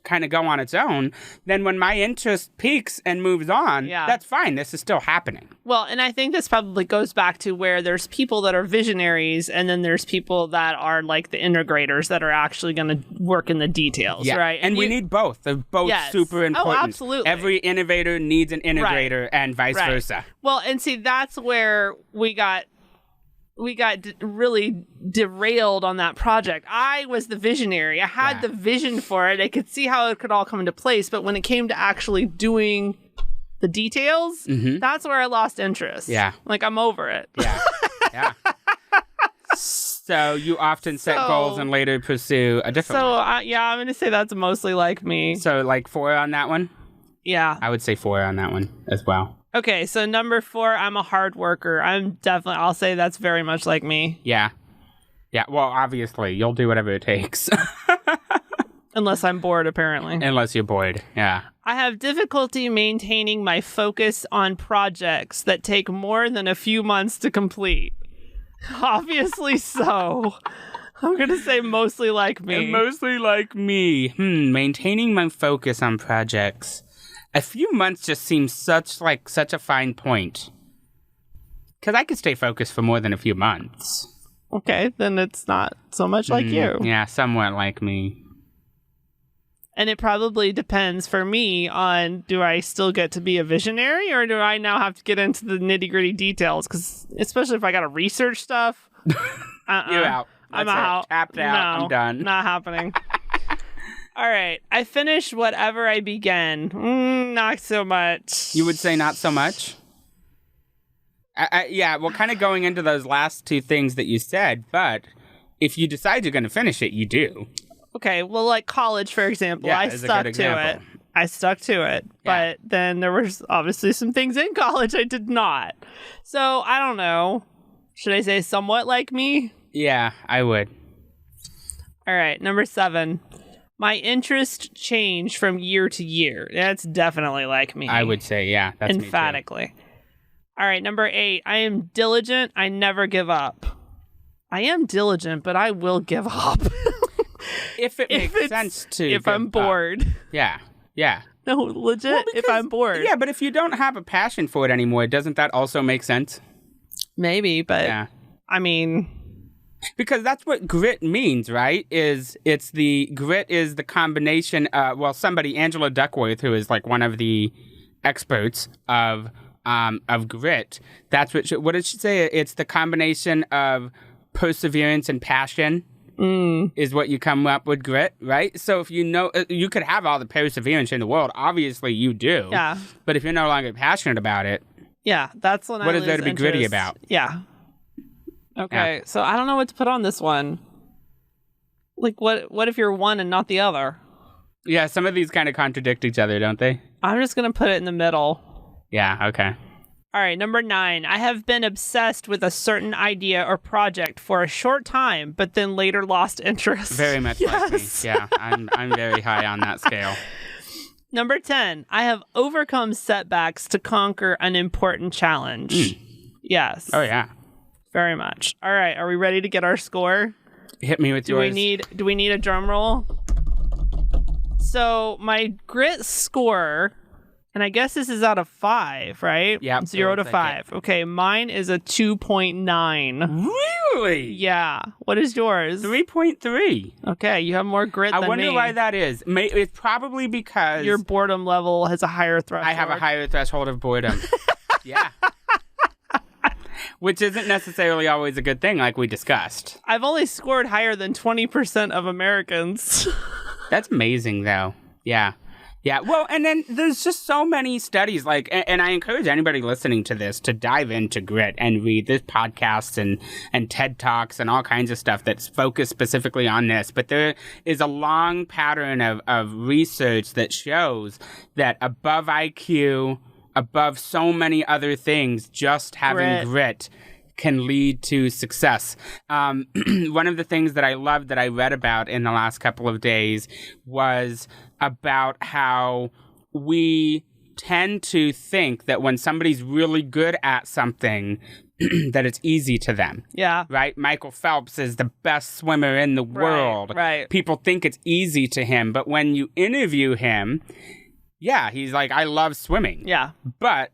S3: kind of go on its own, then when my interest peaks and moves on, that's fine. This is still happening.
S2: Well, and I think this probably goes back to where there's people that are visionaries and then there's people that are like the integrators that are actually going to work in the details, right?
S3: And we need both. They're both super important.
S2: Oh, absolutely.
S3: Every innovator needs an integrator and vice versa.
S2: Well, and see, that's where we got really derailed on that project. I was the visionary. I had the vision for it. I could see how it could all come into place. But when it came to actually doing the details, that's where I lost interest.
S3: Yeah.
S2: Like, I'm over it.
S3: Yeah. So you often set goals and later pursue a different one.
S2: I'm going to say that's mostly like me.
S3: So like 4 on that one?
S2: Yeah.
S3: I would say 4 on that one as well.
S2: Okay, so number 4, I'm a hard worker. I'll say that's very much like me.
S3: Yeah. Yeah, well, obviously, you'll do whatever it takes.
S2: Unless I'm bored, apparently.
S3: Unless you're bored, yeah.
S2: I have difficulty maintaining my focus on projects that take more than a few months to complete. Obviously so. I'm going to say mostly like me.
S3: Mostly like me. Maintaining my focus on projects. A few months just seems such a fine point. Because I could stay focused for more than a few months.
S2: Okay, then it's not so much like you.
S3: Yeah, somewhat like me.
S2: And it probably depends for me on, do I still get to be a visionary or do I now have to get into the nitty-gritty details? Because especially if I got to research stuff.
S3: You're out.
S2: I'm out.
S3: Tapped out.
S2: No,
S3: I'm done.
S2: Not happening. All right. I finish whatever I began. Not so much.
S3: You would say not so much? Yeah, well, kind of going into those last 2 things that you said, but if you decide you're going to finish it, you do.
S2: Okay, well, like college, for example, I stuck to it. But then there was obviously some things in college I did not. So, I don't know. Should I say somewhat like me?
S3: Yeah, I would.
S2: All right, number 7. My interest changed from year to year. That's definitely like me.
S3: I would say, yeah, that's
S2: emphatically. Me too. All right, number 8. I am diligent. I never give up. I am diligent, but I will give up.
S3: If it makes sense to.
S2: If I'm bored.
S3: Yeah.
S2: No, legit, well, if I'm bored.
S3: Yeah, but if you don't have a passion for it anymore, doesn't that also make sense?
S2: Maybe, but I mean...
S3: Because that's what grit means, right? Grit is the combination Angela Duckworth, who is like one of the experts of grit, that's what did she say? It's the combination of perseverance and passion is what you come up with grit, right? So if you know, you could have all the perseverance in the world. Obviously you do.
S2: Yeah.
S3: But if you're no longer passionate about it.
S2: Yeah, that's when
S3: what is there to be gritty about?
S2: Yeah. Okay, so I don't know what to put on this one. Like, what if you're one and not the other?
S3: Yeah, some of these kind of contradict each other, don't they?
S2: I'm just going to put it in the middle.
S3: Yeah, okay.
S2: All right, number 9. I have been obsessed with a certain idea or project for a short time, but then later lost interest.
S3: Very much like me. Yeah, I'm very high on that scale.
S2: Number 10. I have overcome setbacks to conquer an important challenge. Yes.
S3: Oh, yeah.
S2: Very much. All right, are we ready to get our score?
S3: Hit me with yours.
S2: Do we need a drum roll? So my grit score, and I guess this is out of 5, right?
S3: Yeah.
S2: 0 to 5. Okay, mine is a 2.9.
S3: Really?
S2: Yeah. What is yours?
S3: 3.3.
S2: Okay, you have more grit than me.
S3: I wonder why that is. It's probably because
S2: your boredom level has a higher threshold.
S3: I have a higher threshold of boredom. Yeah. Which isn't necessarily always a good thing, like we discussed.
S2: I've only scored higher than 20% of Americans.
S3: That's amazing, though. Yeah. Yeah. Well, and then there's just so many studies, and I encourage anybody listening to this to dive into grit and read this podcasts and TED Talks and all kinds of stuff that's focused specifically on this. But there is a long pattern of research that shows that above IQ, above so many other things, just having grit can lead to success. One of the things that I loved that I read about in the last couple of days was about how we tend to think that when somebody's really good at something, that it's easy to them.
S2: Yeah.
S3: Right? Michael Phelps is the best swimmer in the world.
S2: Right.
S3: People think it's easy to him, but when you interview him, yeah, he's like, I love swimming.
S2: Yeah.
S3: But,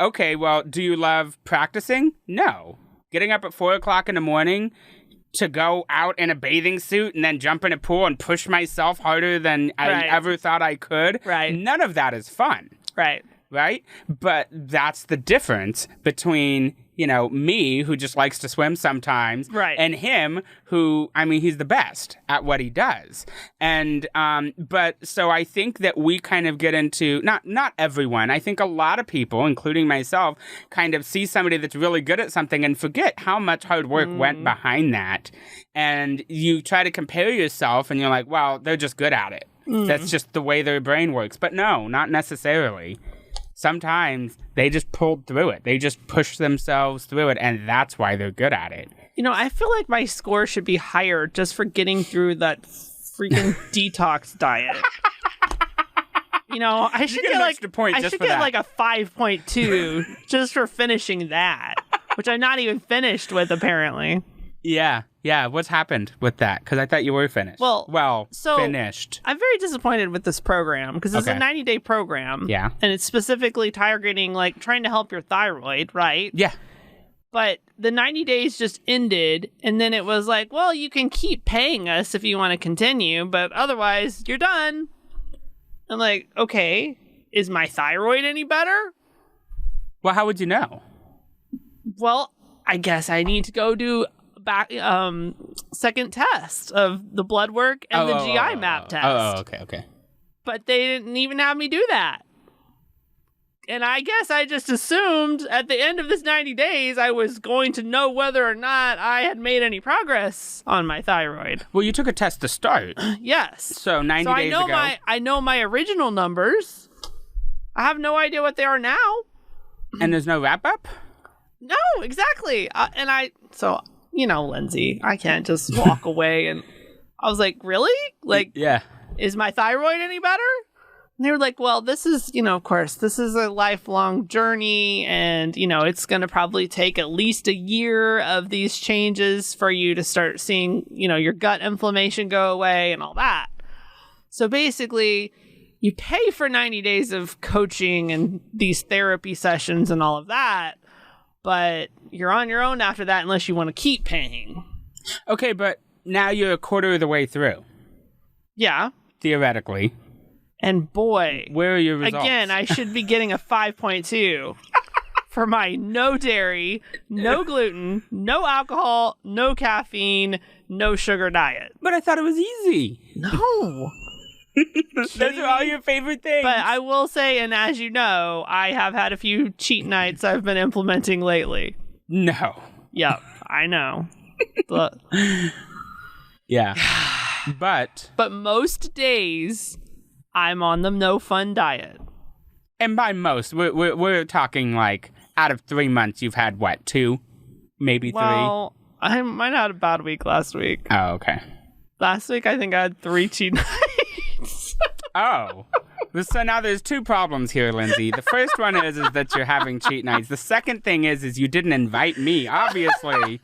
S3: okay, well, do you love practicing? No. Getting up at 4 o'clock in the morning to go out in a bathing suit and then jump in a pool and push myself harder than I ever thought I could.
S2: Right.
S3: None of that is fun.
S2: Right.
S3: Right? But that's the difference between, me, who just likes to swim sometimes, and him, who, he's the best at what he does. And, but so I think that we kind of get into, not everyone, I think a lot of people, including myself, kind of see somebody that's really good at something and forget how much hard work went behind that. And you try to compare yourself and you're like, well, they're just good at it. That's just the way their brain works. But no, not necessarily. Sometimes they just pulled through it. They just pushed themselves through it, and that's why they're good at it.
S2: I feel like my score should be higher just for getting through that freaking detox diet. I should get like a 5.2 just for finishing that, which I'm not even finished with apparently.
S3: Yeah. What's happened with that? Because I thought you were finished. Finished.
S2: I'm very disappointed with this program because it's a 90-day program.
S3: Yeah.
S2: And it's specifically targeting, trying to help your thyroid, right?
S3: Yeah.
S2: But the 90 days just ended, and then it was like, well, you can keep paying us if you want to continue, but otherwise, you're done. I'm like, okay, is my thyroid any better?
S3: Well, how would you know?
S2: Well, I guess I need to go do second test of the blood work and the GI map test.
S3: Okay.
S2: But they didn't even have me do that. And I guess I just assumed at the end of this 90 days, I was going to know whether or not I had made any progress on my thyroid.
S3: Well, you took a test to start.
S2: Yes.
S3: So 90 days ago.
S2: I know my original numbers. I have no idea what they are now.
S3: And there's no wrap up?
S2: No, exactly. Lindsay, I can't just walk away. And I was like, really?
S3: Yeah.
S2: Is my thyroid any better? And they were like, well, this is, of course, this is a lifelong journey. And, it's going to probably take at least a year of these changes for you to start seeing, your gut inflammation go away and all that. So basically, you pay for 90 days of coaching and these therapy sessions and all of that. But you're on your own after that unless you want to keep paying.
S3: Okay, but now you're a quarter of the way through.
S2: Yeah.
S3: Theoretically.
S2: And boy,
S3: where are your results?
S2: Again, I should be getting a 5.2 for my no dairy, no gluten, no alcohol, no caffeine, no sugar diet.
S3: But I thought it was easy.
S2: No.
S3: Those are all your favorite things.
S2: But I will say, and as you know, I have had a few cheat nights I've been implementing lately.
S3: No.
S2: Yep, I know. But
S3: yeah. But
S2: most days I'm on the no fun diet.
S3: And by most, we're talking out of 3 months, you've had what, 2, maybe 3?
S2: Well, I might have had a bad week last week.
S3: Oh, okay.
S2: Last week, I think I had 3 cheat nights.
S3: Oh. So now there's 2 problems here, Lindsay. The first one is that you're having cheat nights. The second thing is you didn't invite me, obviously,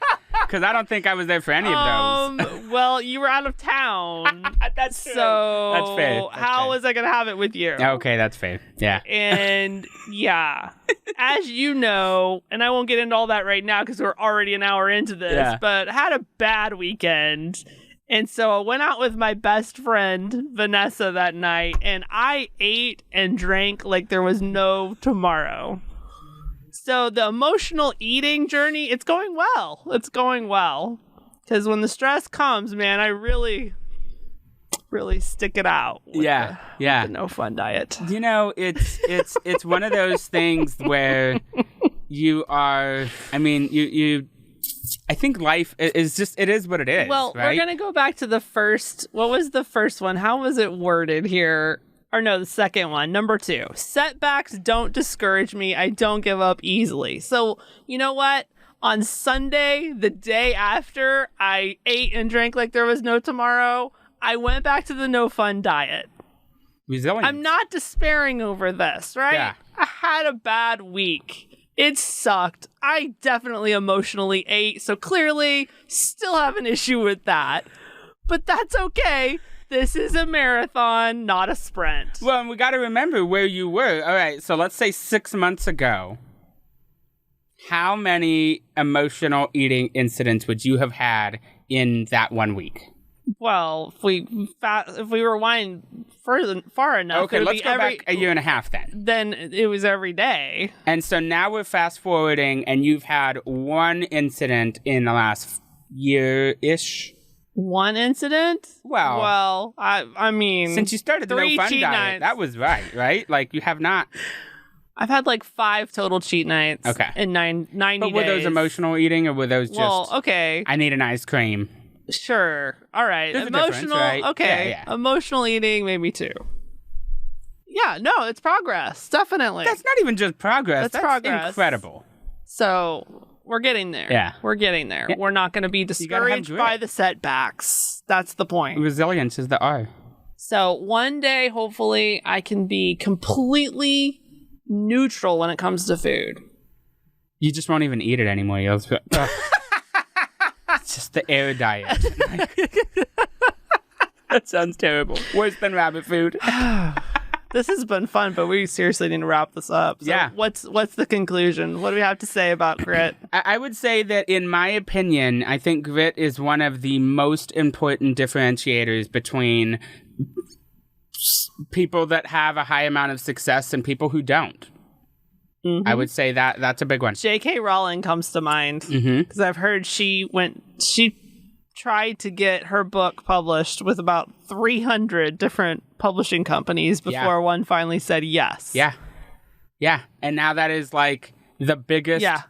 S3: because I don't think I was there for any of those.
S2: Well, you were out of town.
S3: That's true.
S2: So
S3: that's fair.
S2: How was I going to have it with you?
S3: Okay, that's fair. Yeah.
S2: And yeah, as you know, and I won't get into all that right now because we're already an hour into this, but had a bad weekend. And so I went out with my best friend, Vanessa, that night, and I ate and drank like there was no tomorrow. So the emotional eating journey, it's going well. It's going well. Because when the stress comes, man, I really stick it out. With the no fun diet.
S3: It's one of those things where you are, I think life is just, it is what it is.
S2: Well,
S3: right?
S2: We're going to go back to the first, what was the first one? How was it worded here? Or no, the second one, number 2. Setbacks don't discourage me. I don't give up easily. So, you know what? On Sunday, the day after I ate and drank like there was no tomorrow, I went back to the no fun diet.
S3: Resilient.
S2: I'm not despairing over this, right?
S3: Yeah.
S2: I had a bad week. It sucked. I definitely emotionally ate, so clearly still have an issue with that. But that's okay. This is a marathon, not a sprint.
S3: Well, and we got to remember where you were. All right, so let's say 6 months ago. How many emotional eating incidents would you have had in that 1 week?
S2: Well, if we rewind far enough,
S3: okay, let's go back a year and a half then.
S2: Then it was every day.
S3: And so now we're fast forwarding, and you've had one incident in the last year-ish.
S2: One incident?
S3: Well,
S2: I mean,
S3: since you started the No Fun Diet,
S2: nights.
S3: That was right? Like you have not.
S2: I've had like 5 total cheat nights.
S3: Okay.
S2: In 90 days.
S3: But were those emotional eating, or were those just?
S2: Well, okay.
S3: I need an ice cream.
S2: Sure. All right.
S3: There's
S2: Emotional.
S3: right?
S2: Okay.
S3: Yeah.
S2: Emotional eating, maybe 2. Yeah. No, it's progress. Definitely.
S3: That's not even just progress. That's
S2: progress.
S3: Incredible.
S2: So we're getting there.
S3: Yeah.
S2: We're getting there.
S3: Yeah.
S2: We're not going to be discouraged by the setbacks. That's the point.
S3: Resilience is the R.
S2: So one day, hopefully, I can be completely neutral when it comes to food.
S3: You just won't even eat it anymore. You'll just, it's just the air diet. That sounds terrible. Worse than rabbit food.
S2: This has been fun, but we seriously need to wrap this up. So
S3: yeah.
S2: What's the conclusion? What do we have to say about grit?
S3: I would say that, in my opinion, I think grit is one of the most important differentiators between people that have a high amount of success and people who don't. Mm-hmm. I would say that's a big one.
S2: J.K. Rowling comes to mind because I've heard she tried to get her book published with about 300 different publishing companies before one finally said yes.
S3: Yeah. And now that is like the biggest. Yeah.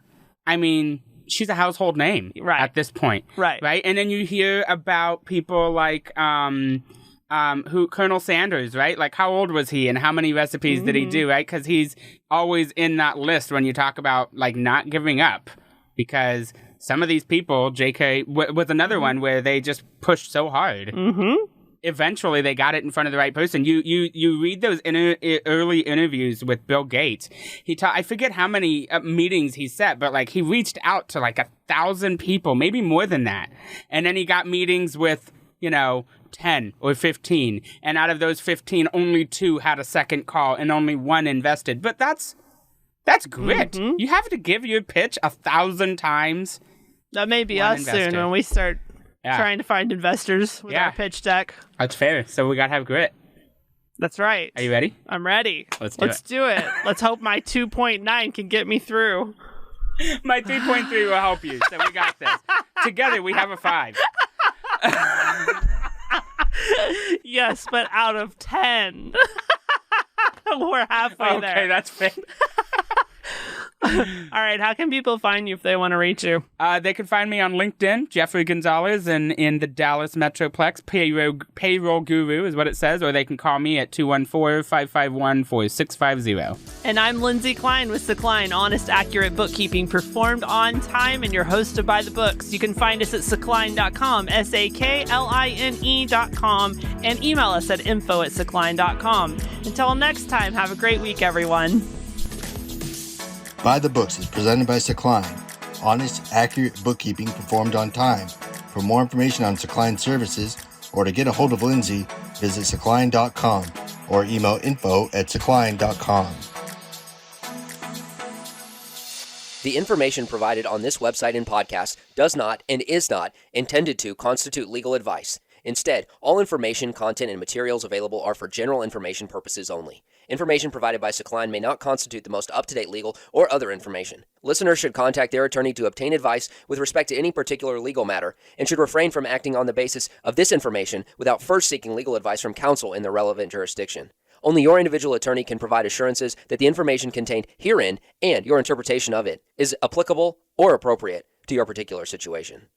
S3: I mean, she's a household name at this point. Right. And then you hear about people like Colonel Sanders, right? Like, how old was he and how many recipes did he do, right? Because he's always in that list when you talk about like not giving up, because some of these people, JK was another one where they just pushed so hard. Eventually, they got it in front of the right person. You read those early interviews with Bill Gates. I forget how many meetings he set, but like he reached out to like 1,000 people, maybe more than that, and then he got meetings with 10 or 15, and out of those 15, only 2 had a second call, and only 1 invested. But that's grit. You have to give your pitch 1,000 times.
S2: That may be us soon when we start trying to find investors with our pitch deck.
S3: That's fair. So we got to have grit.
S2: That's right.
S3: Are you ready?
S2: I'm ready.
S3: Let's
S2: do it. Let's hope my 2.9 can get me through.
S3: My 3.3 will help you. So we got this. Together, we have a 5.
S2: Yes, but out of 10. We're halfway there.
S3: Okay, that's fair.
S2: All right, how can people find you if they want to reach you?
S3: They can find me on LinkedIn, Jeffrey Gonzalez, and in the Dallas Metroplex. Payroll Guru is what it says, or they can call me at 214-551-4650.
S2: And I'm Lindsay Klein with Sakline, Honest, Accurate Bookkeeping, performed on time, and you're hosted by the books. You can find us at sakline.com, sakline.com, and email us at info@sakline.com. Until next time, have a great week, everyone.
S1: By the Books is presented by Sakline. Honest, accurate bookkeeping performed on time. For more information on Sakline services or to get a hold of Lindsay, visit sakline.com or email info@sakline.com.
S4: The information provided on this website and podcast does not and is not intended to constitute legal advice. Instead, all information, content, and materials available are for general information purposes only. Information provided by Sakline may not constitute the most up-to-date legal or other information. Listeners should contact their attorney to obtain advice with respect to any particular legal matter and should refrain from acting on the basis of this information without first seeking legal advice from counsel in the relevant jurisdiction. Only your individual attorney can provide assurances that the information contained herein and your interpretation of it is applicable or appropriate to your particular situation.